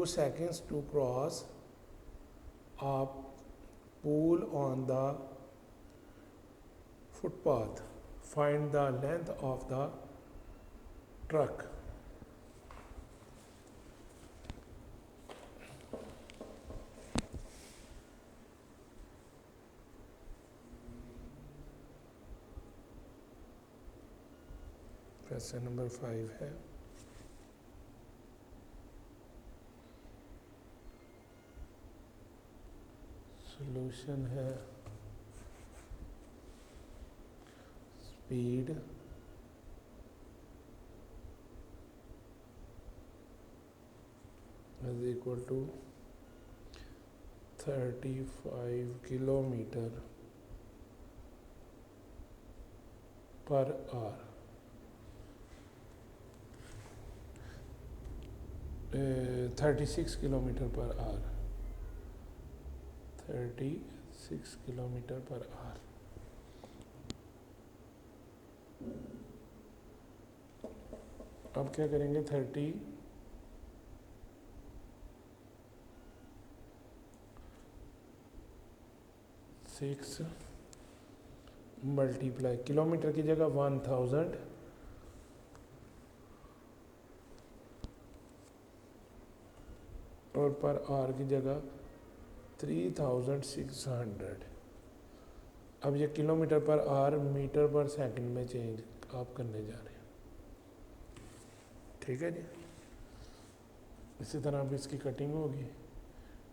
seconds to cross a pool on the footpath. Find the length of the truck. Question number 5 है। Solution है speed is equal to 35 kilometer per hour. 36 kilometer per hour. 36 kilometer per hour. अब क्या करेंगे 36 multiply kilometre की जगह 1000 और per hour की जगह 3600। अब ये kilometre per hour meter per second में चेंज आप करने जा रहे हैं। ठीक है जी। इसी तरह अब इसकी कटिंग होगी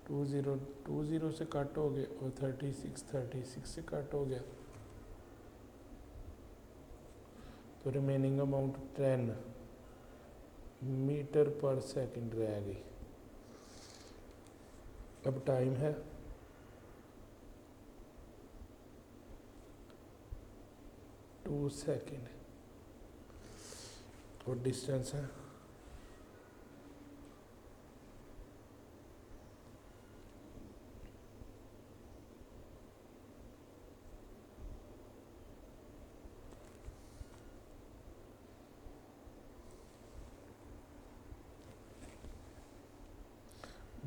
20 से कट हो गए और 36 से कट हो गया तो remaining amount 10 metre per second रह गई। अब टाइम है 2 सेकंड और डिस्टेंस है 2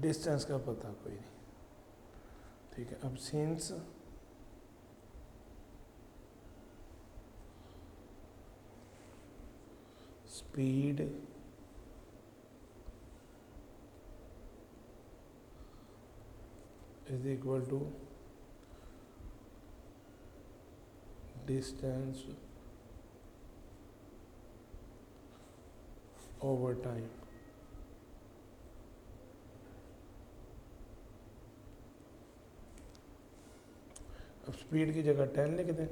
डिस्टेंस का पता कोई नहीं। ठीक है। अब since speed is equal to distance over time. अब स्पीड की जगह 10 लिख दें,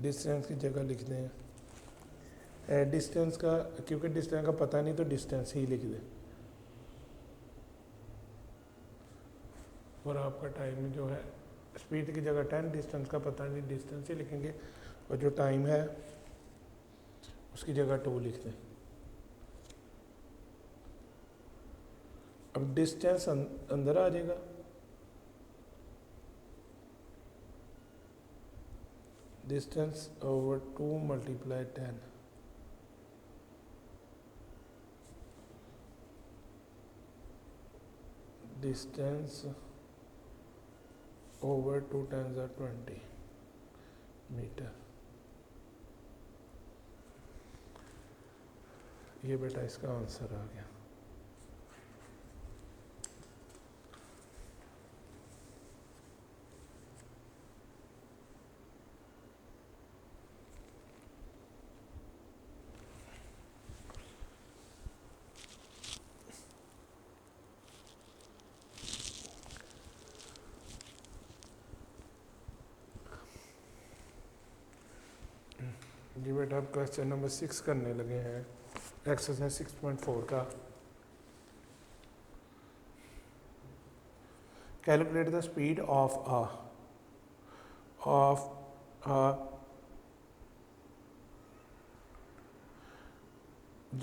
डिस्टेंस की जगह लिख दें डिस्टेंस का, क्योंकि डिस्टेंस का पता नहीं तो डिस्टेंस ही लिख दें और आपका टाइम जो है स्पीड की जगह 10, डिस्टेंस का पता नहीं डिस्टेंस ही लिखेंगे और जो टाइम है उसकी जगह 2 लिख दें। अब डिस्टेंस अंदर आ जाएगा, distance over 2 multiply 10 distance over 2 10 20 metre. ये बेटा इसका आंसर आ गया। जी बेटा अब क्वेश्चन नंबर 6 करने लगे हैं, एक्सरसाइज 6.4 का। Calculate the speed of a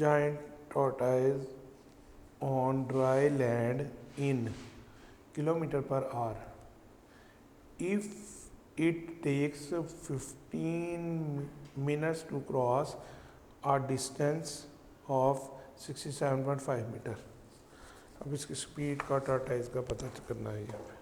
giant tortoise on dry land in kilometer per hour if it takes 15 minutes to cross a distance of 67.5 metre. अब इसकी स्पीड का टॉर्टोइज का पता करना है यहाँ पे।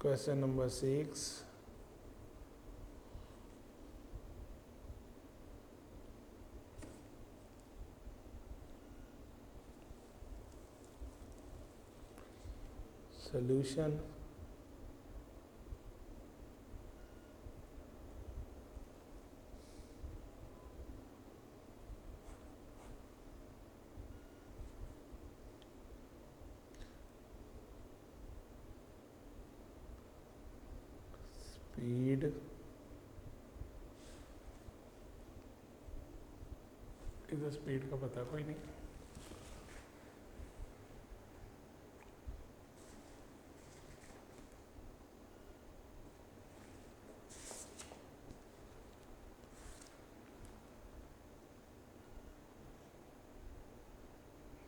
क्वेश्चन नंबर 6, solution स्पीड इधर स्पीड का पता कोई नहीं,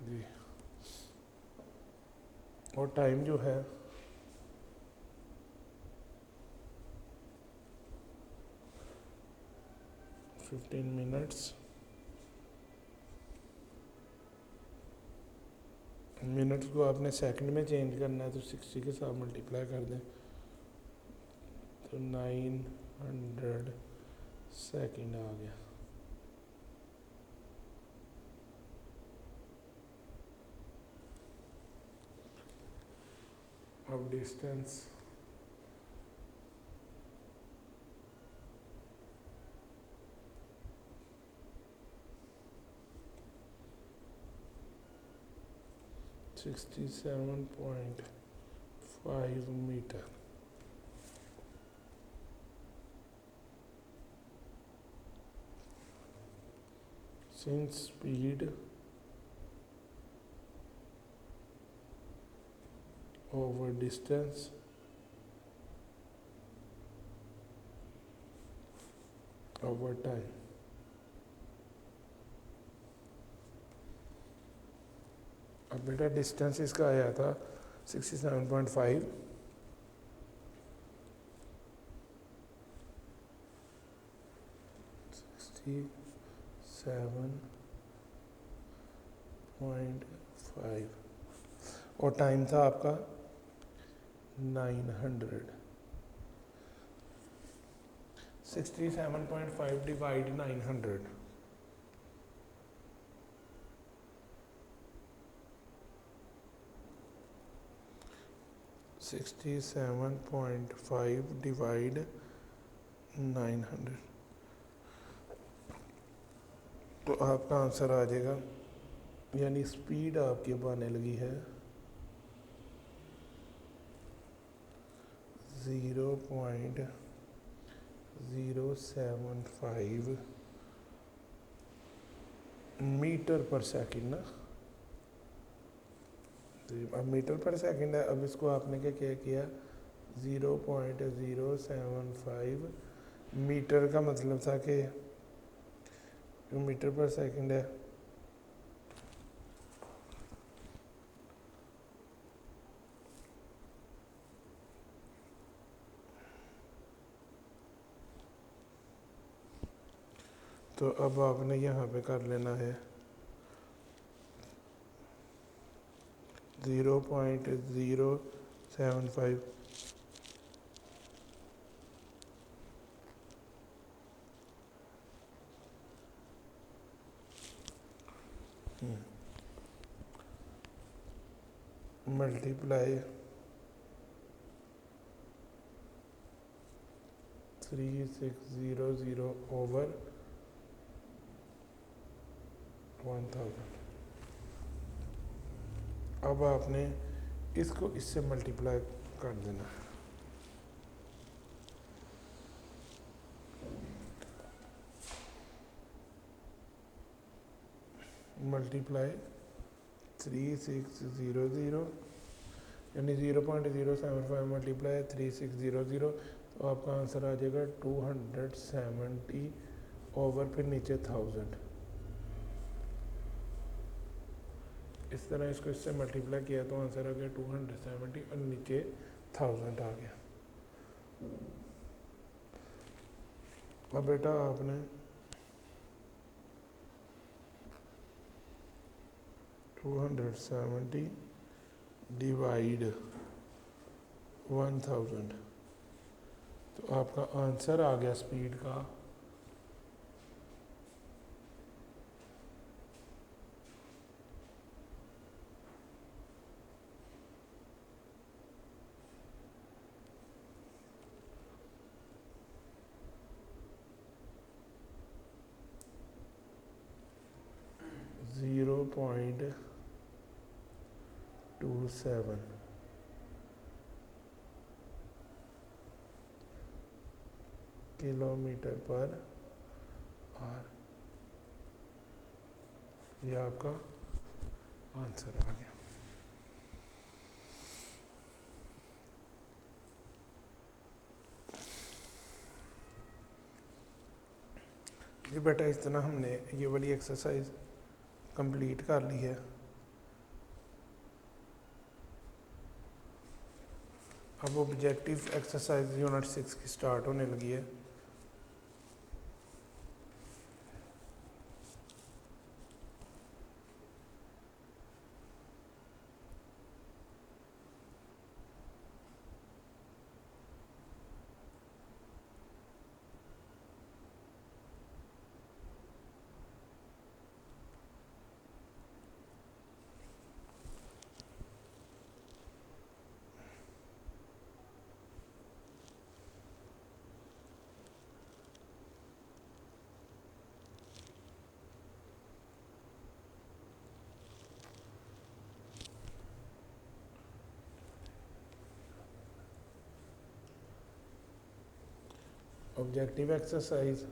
जी। और टाइम जो है 15 मिनट्स, मिनट्स को आपने सेकंड में चेंज करना है तो 60 के साथ मल्टीप्लाई कर दें तो 900 सेकंड आ गया। अब distance (67.5 metre. Since speed over distance over time, अब बेटा डिस्टेंस इसका आया था 67.5, और टाइम था आपका 900। 67.5 डिवाइड 900, (67.5 डिवाइड 900) तो आपका आंसर आ जाएगा, यानी स्पीड आपकी अब आने लगी है 0.075 मीटर पर सेकंड ना। तो अब मीटर पर सेकंड है, अब इसको आपने क्या किया 0.075 मीटर का मतलब था कि मीटर पर सेकंड है, तो अब आपने यहाँ पे कर लेना है 0.075 मल्टीप्लाई 3600 ओवर 1000। अब आपने इसको इससे मल्टीप्लाई कर देना है, मल्टीप्लाई 3600 यानी 0.075 मल्टीप्लाई 3600, तो आपका आंसर आ जाएगा 270 ओवर फिर नीचे 1000। इस तरह इसको इससे मल्टीप्लाई किया तो आंसर आ गया 270 और नीचे 1000 आ गया। अब बेटा आपने 270 डिवाइड 1000, तो आपका आंसर आ गया स्पीड का 0.27 किलोमीटर पर आवर, ये आपका आंसर आ गया। जी बेटा इस तरह हमने ये वाली एक्सरसाइज कंप्लीट कर ली है। अब ऑब्जेक्टिव एक्सरसाइज यूनिट 6 की स्टार्ट होने लगी है। Objective exercise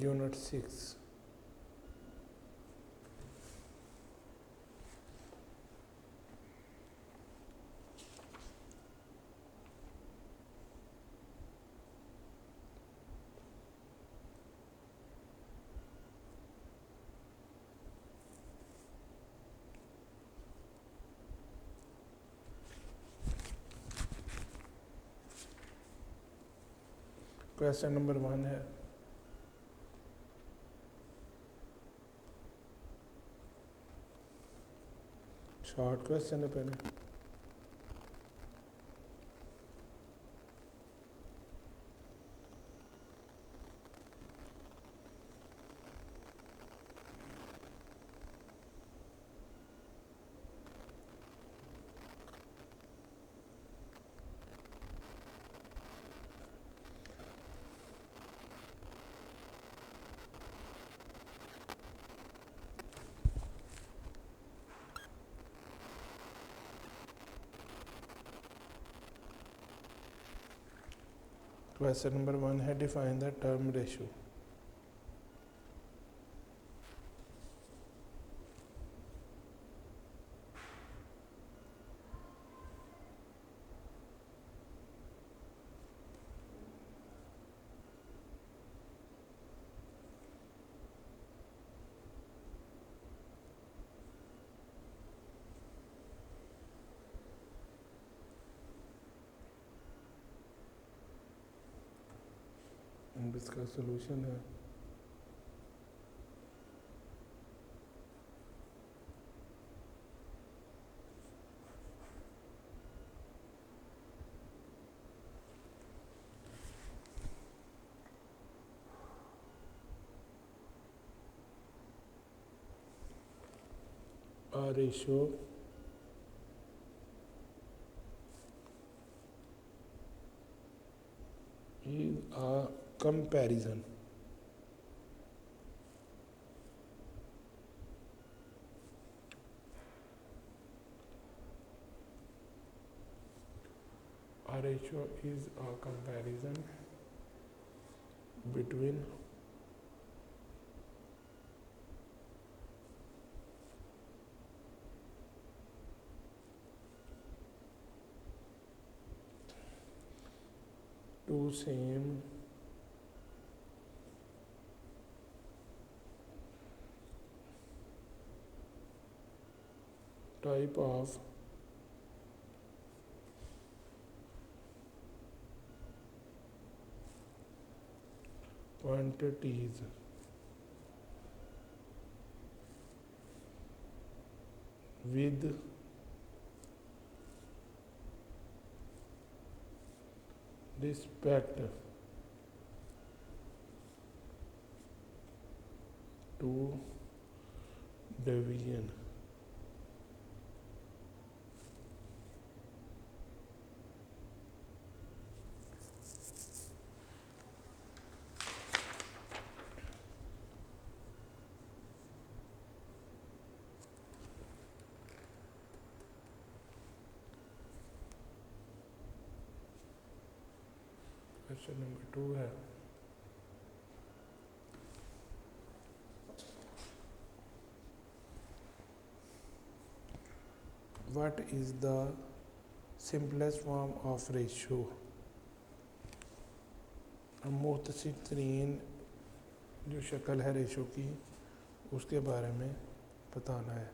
unit 6। Question number 1 है, शॉर्ट क्वेश्चन है पहले। क्वेश्चन नंबर 1 है, डिफाइन द टर्म रेशियो। इसका सलूशन है a ratio is a comparison between two same type of quantities with respect to division। Question number 2 है, what is the simplest form of ratio. मुख्तसर तरीन जो शक्ल है ratio की उसके बारे में बताना है।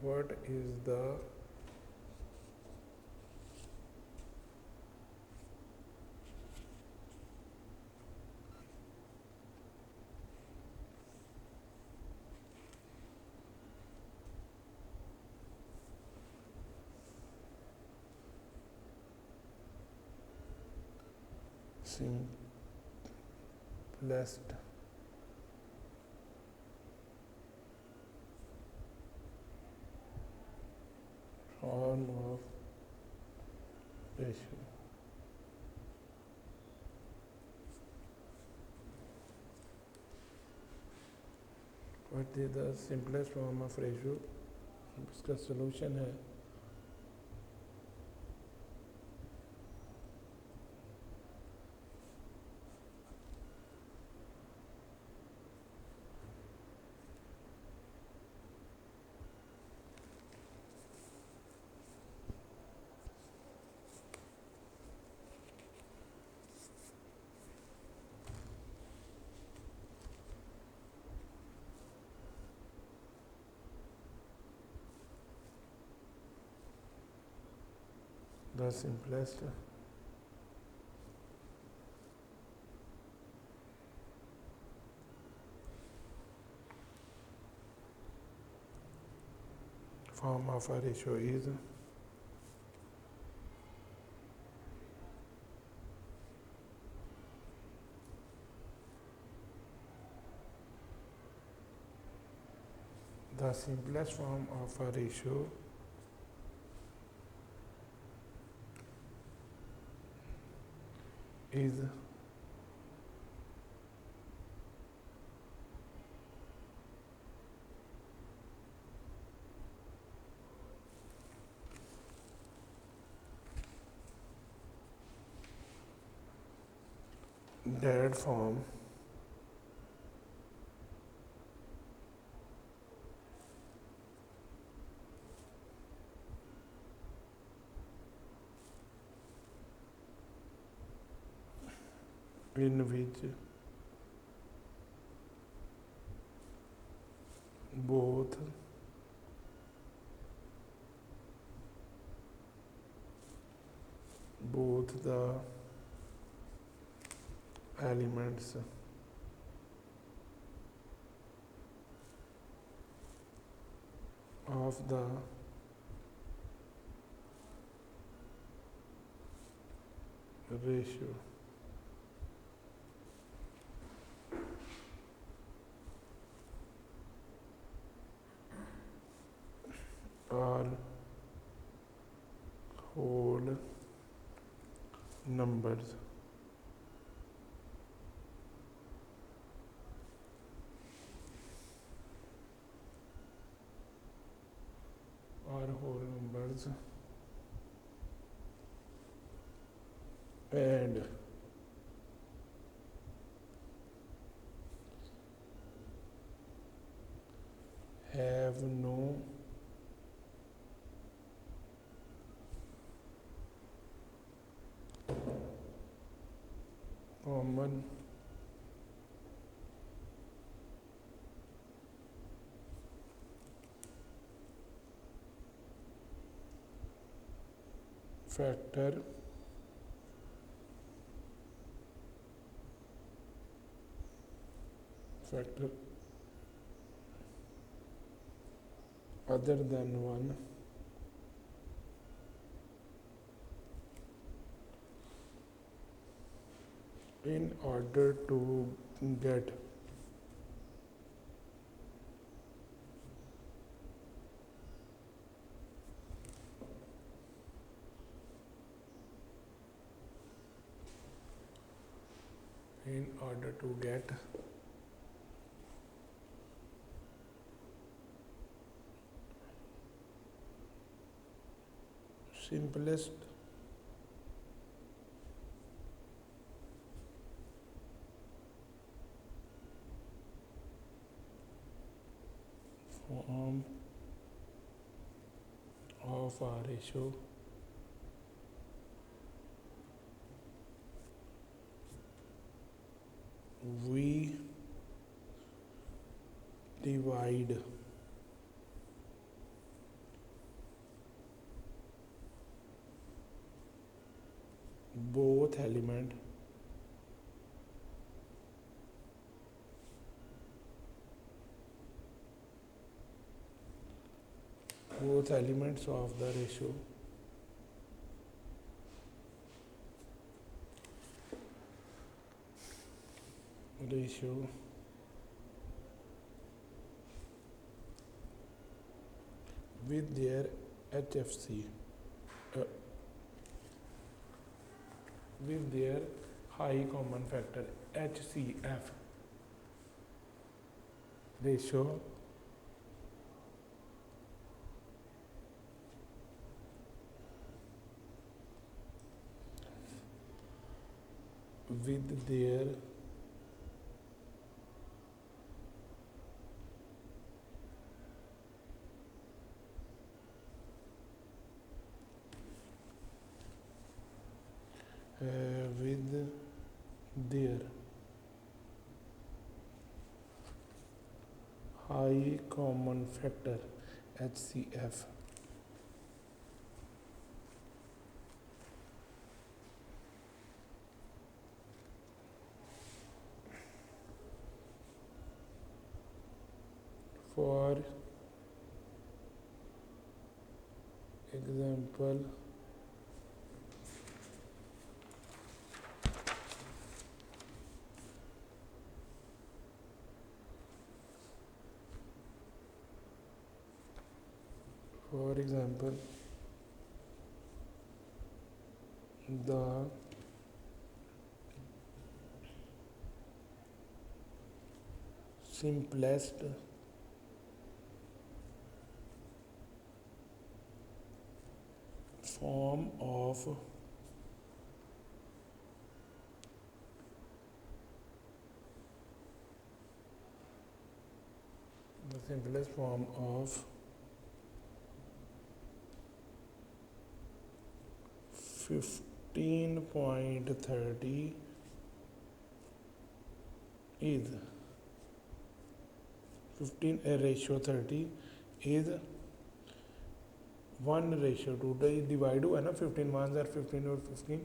What is the simplest form of ratio। What is the simplest form of ratio, इसका सलूशन है the simplest form of a ratio is the simplest form of a ratio is that form in which both the elements of the ratio are whole numbers and have no common factor other than one in order to get simplest form of a ratio we divide both elements of the ratio with their HFC with their high common factor HCF ratio with their with their high common factor HCF. For example, the simplest form of the simplest form of 15.30 is 15 ratio 30 is 1:2 तो ये divide हुआ है ना 15 1s are 15 और 15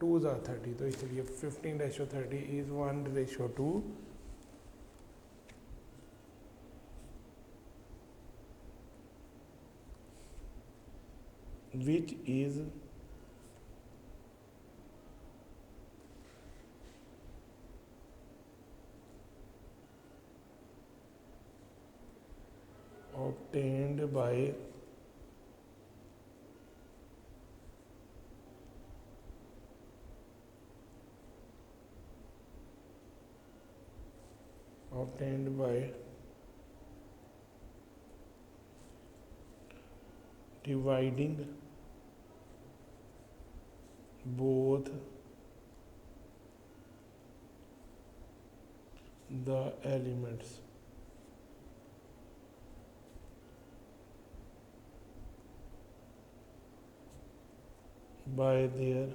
2s are 30 तो इसलिए 15:30 is 1:2 which is obtained by dividing both the elements by their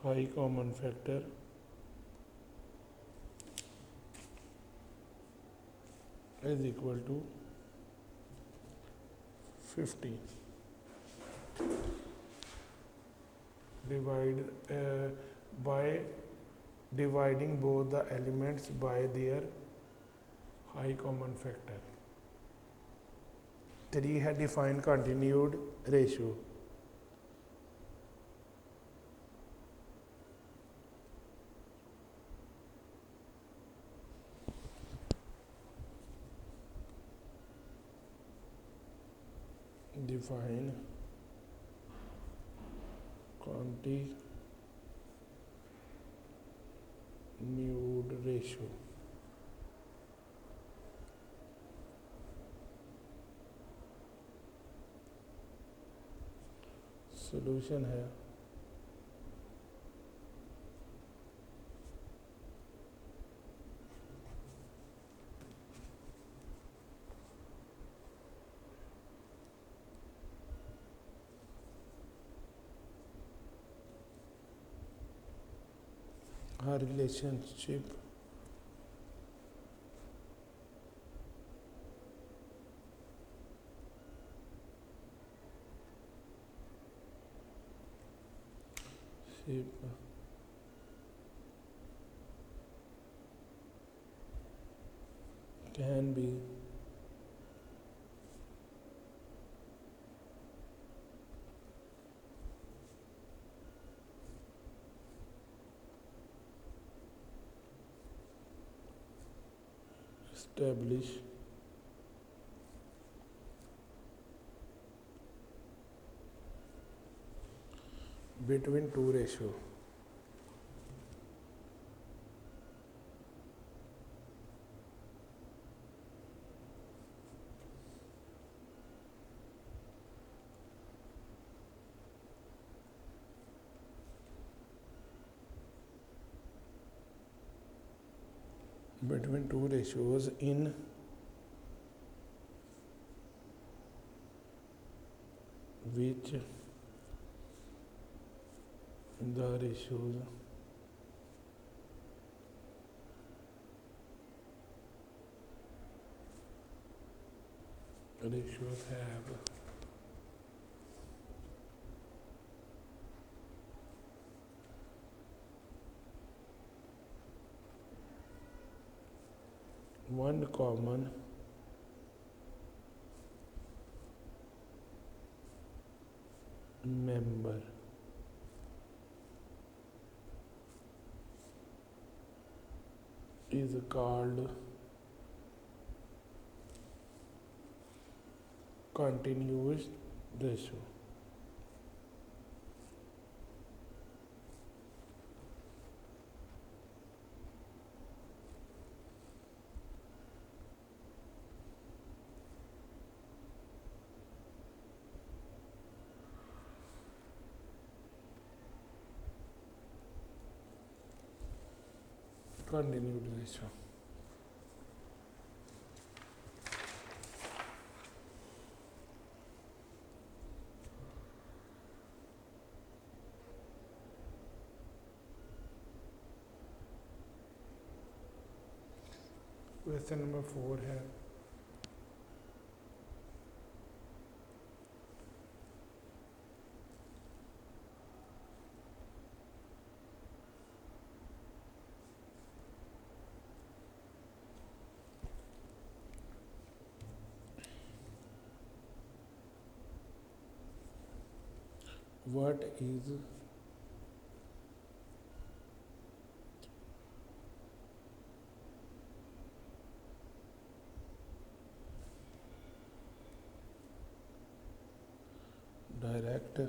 high common factor is equal to 50. By dividing both the elements by their high common factor. 3 है define continued ratio. Define continued ratio solution है हर relationship can be established between two ratio between two ratios in which the ratios have one common member is called continuous ratio. Continued ratio. Question number 4 है what is direct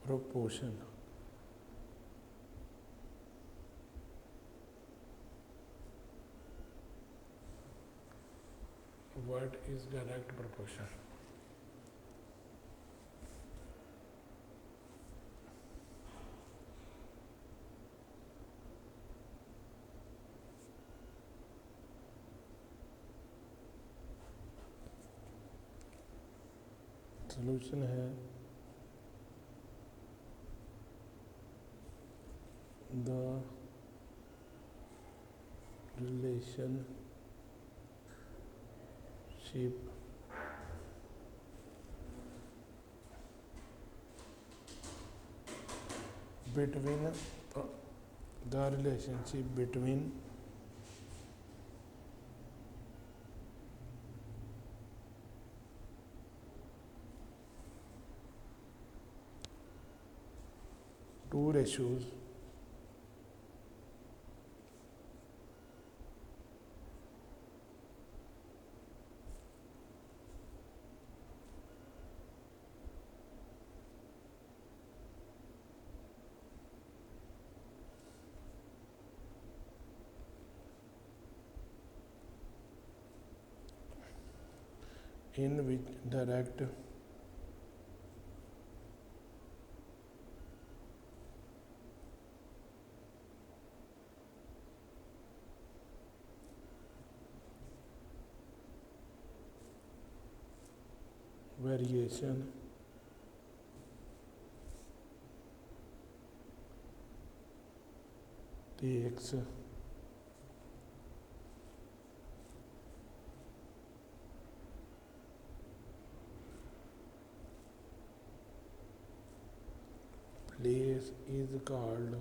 proportion what is direct proportion solution है the relationship between the relationship between two ratios in which direct variation takes place is called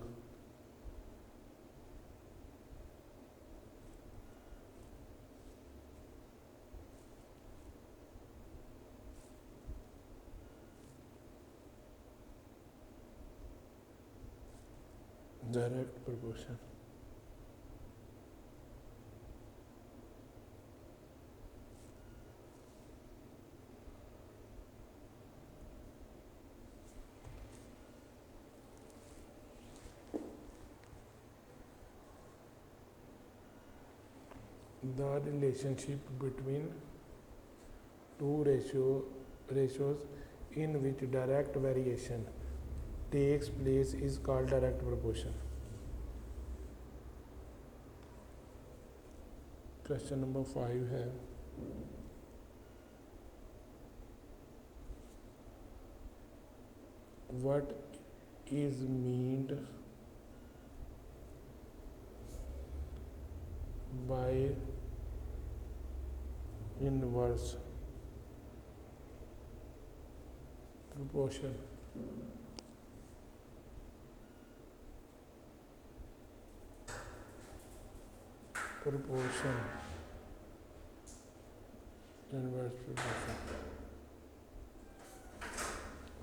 direct proportion. The relationship between two ratios in which direct variation takes place is called direct proportion. Question number 5 है what is meant by inverse proportion? Inverse proportion.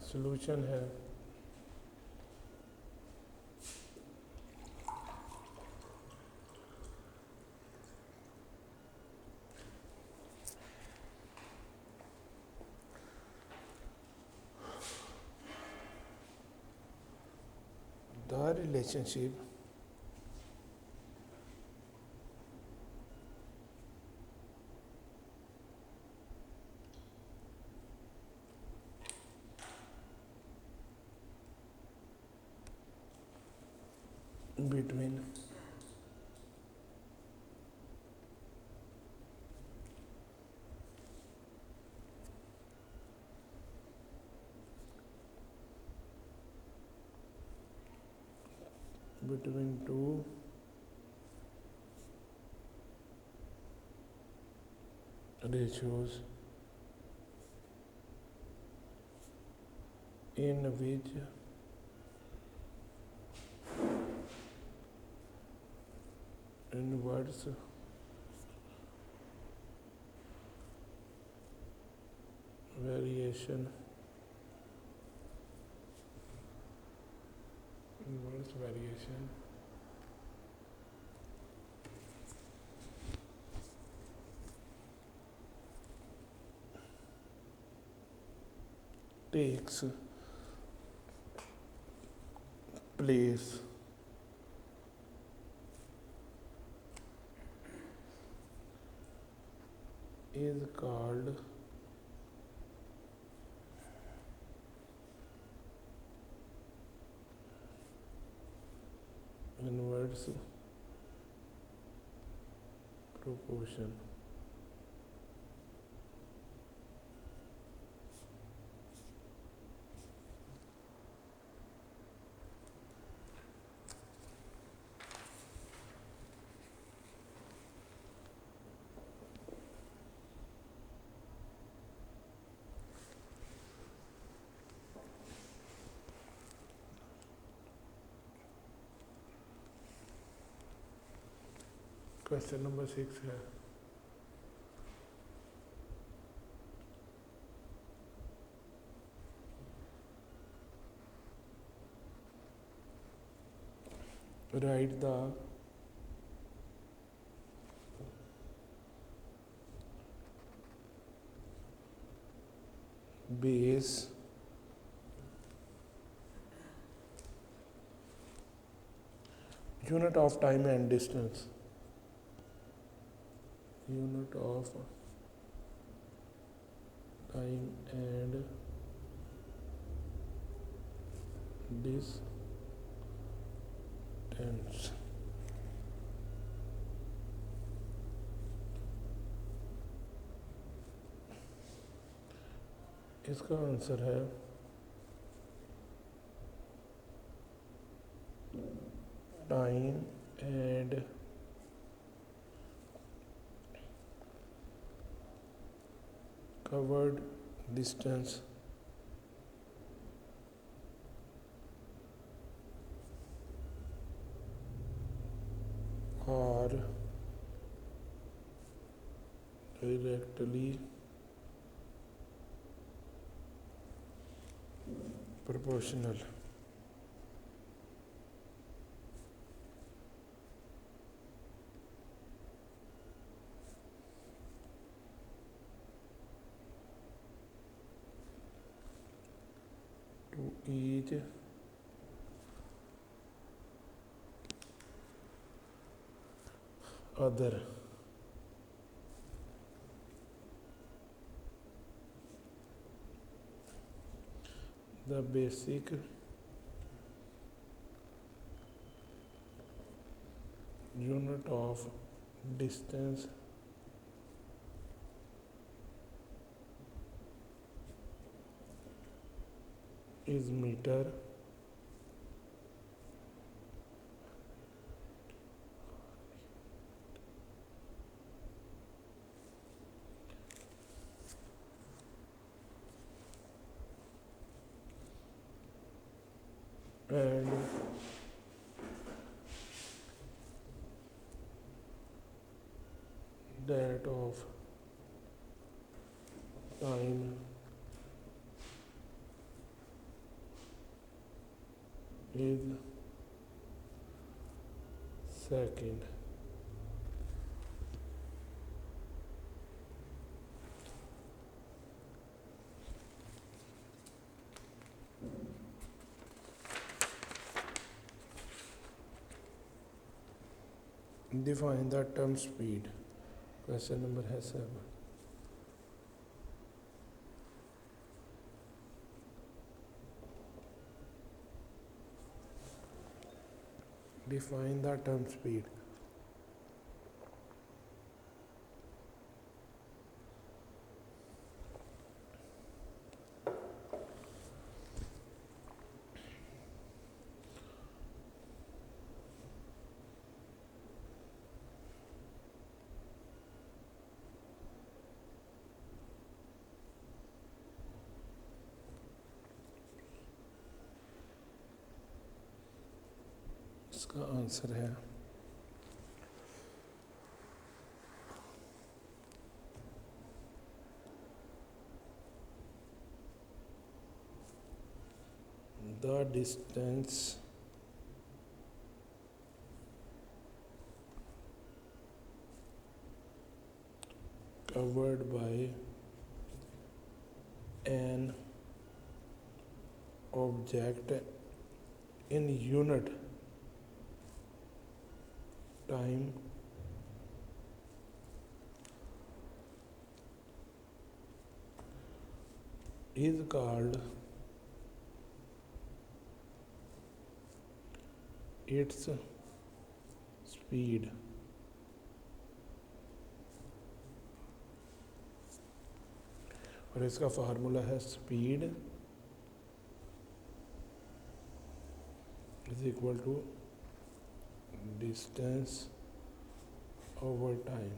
Solution है the relationship between two ratios in which inverse variation takes place is called inverse proportion. Question number 6 है write the base unit of time and distance. Unit of time and distance. इसका answer है time and covered distance are directly proportional to each other. The basic unit of distance is meter. And that of time is second. Define the term speed. Question number है 7. Define the term speed. इसका answer है the distance covered by an object in unit time is called its speed. और इसका formula है speed is equal to distance over time.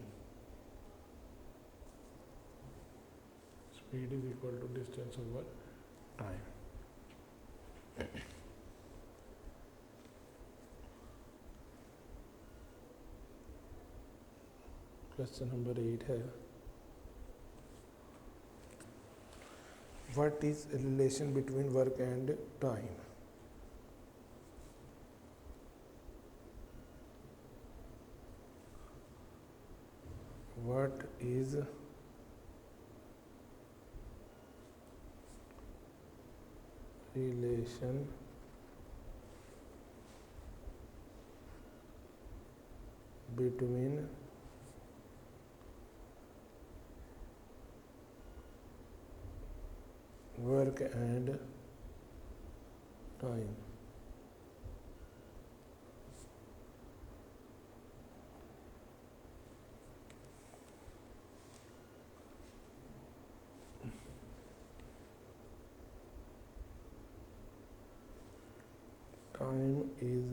Speed is equal to distance over time. Question number 8 है what is a relation between work and time? What is relation between work and time. Time is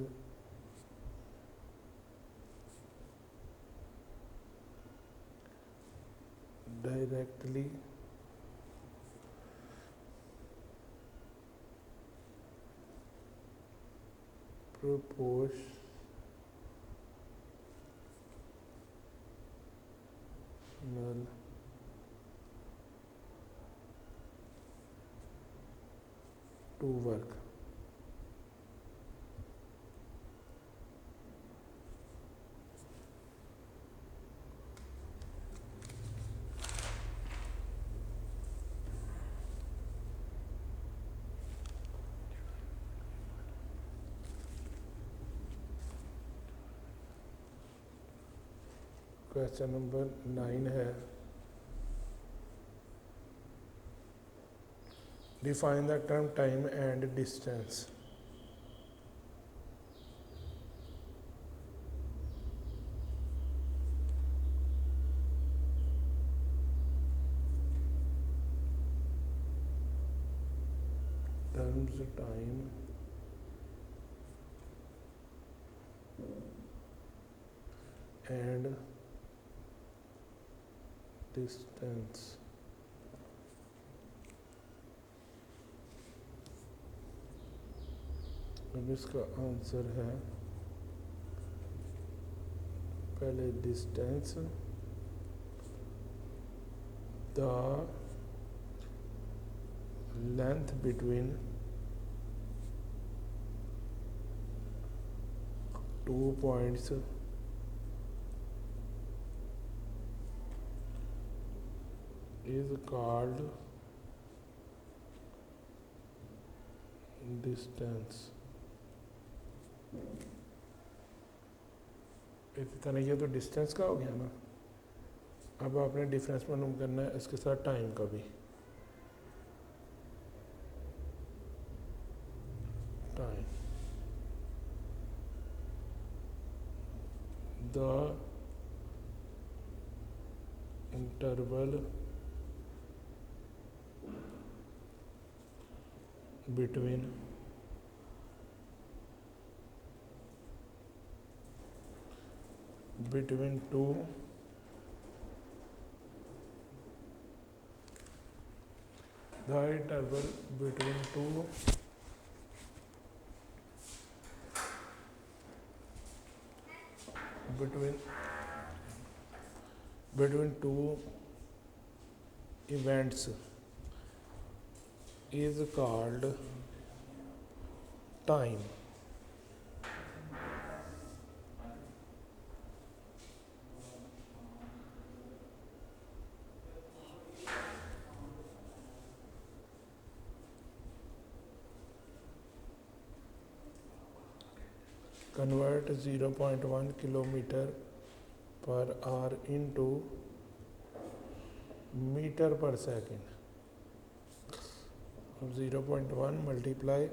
directly proportional to work। Question number 9 है, define the term time and distance. Terms time and distance. अब इसका answer है पहले distance, the length between two points is called distance। इसी तरह ये तो distance का हो गया ना। अब आपने डिफरेंस मालूम करना है इसके साथ टाइम का भी। Time, the interval between two the interval between two events is called time। Convert 0.1 kilometer per hour into meter per second। 0.1 multiply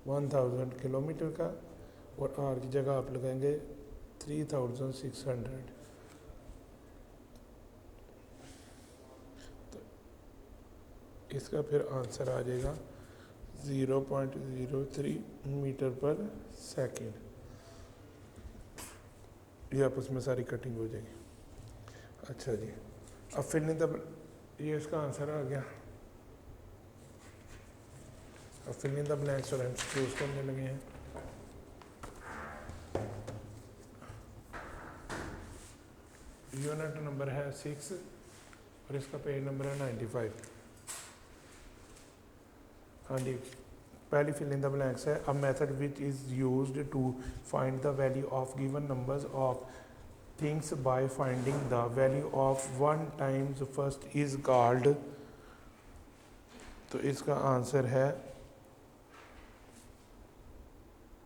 1000 kilometre का और आर की जगह आप लगाएंगे 3600। तो इसका फिर आंसर आ जाएगा 0.03 मीटर पर सेकेंड। ये आपस में सारी कटिंग हो जाएगी। अच्छा जी, अब फिर नहीं तब ये इसका आंसर आ गया। अब फिल इन द ब्लैंक्स और एमसीक्यूज करने लगे हैं। यूनिट नंबर है 6 और इसका पेज नंबर है 95। हाँ जी, पहली फिल इन द ब्लैंक्स है, a method which is used to find the value of given numbers of things by finding the value of 1 times first is called. तो इसका answer है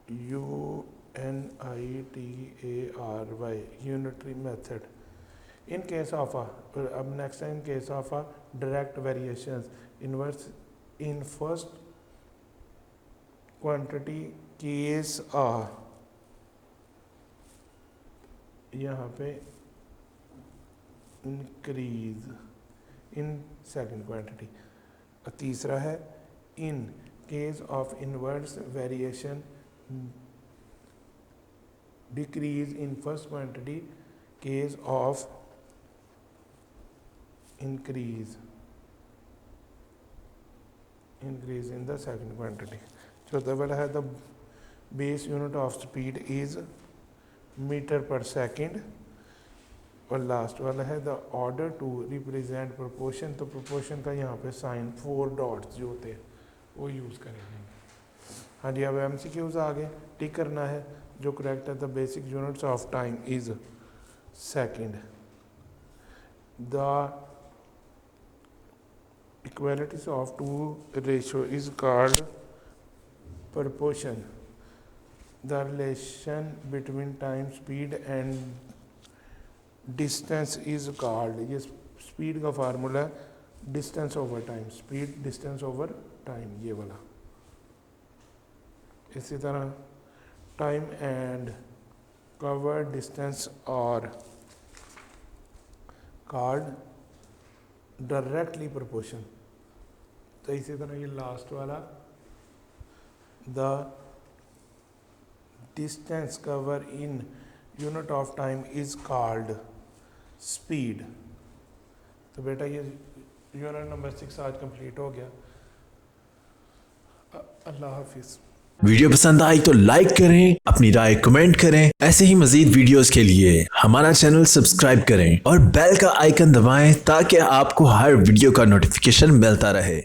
UNITARY, unitary method। In case of a, अब next time case of a direct variations, inverse in first quantity case are, यहाँ पे increase in second quantity. तीसरा है in case of inverse variation decrease in first quantity, case of increase in the second quantity. चौथा वाला है the base unit of speed is metre per second. और last वाला है the order to represent proportion, तो proportion का यहाँ पे साइन 4 डॉट्स जो होते हैं वो यूज़ करेंगे। हाँ जी, अब MCQs आगे टिक करना है। जो करेक्ट है the basic units of time is second, the equalities of two ratio is called proportion, the relation between time speed and distance is called, ये स्पीड का फार्मूला है distance over time, speed distance over time ये वाला। इसी तरह time and cover distance और called directly proportion. तो इसी तरह ये लास्ट वाला the distance cover in unit of time is called speed। तो बेटा ये यूनिट नंबर 6 आज कंप्लीट हो गया। अल्लाह हाफिज। वीडियो पसंद आई तो लाइक करें, अपनी राय कमेंट करें। ऐसे ही मजीद वीडियोस के लिए हमारा चैनल सब्सक्राइब करें और बेल का आइकन दबाएं ताकि आपको हर वीडियो का नोटिफिकेशन मिलता रहे।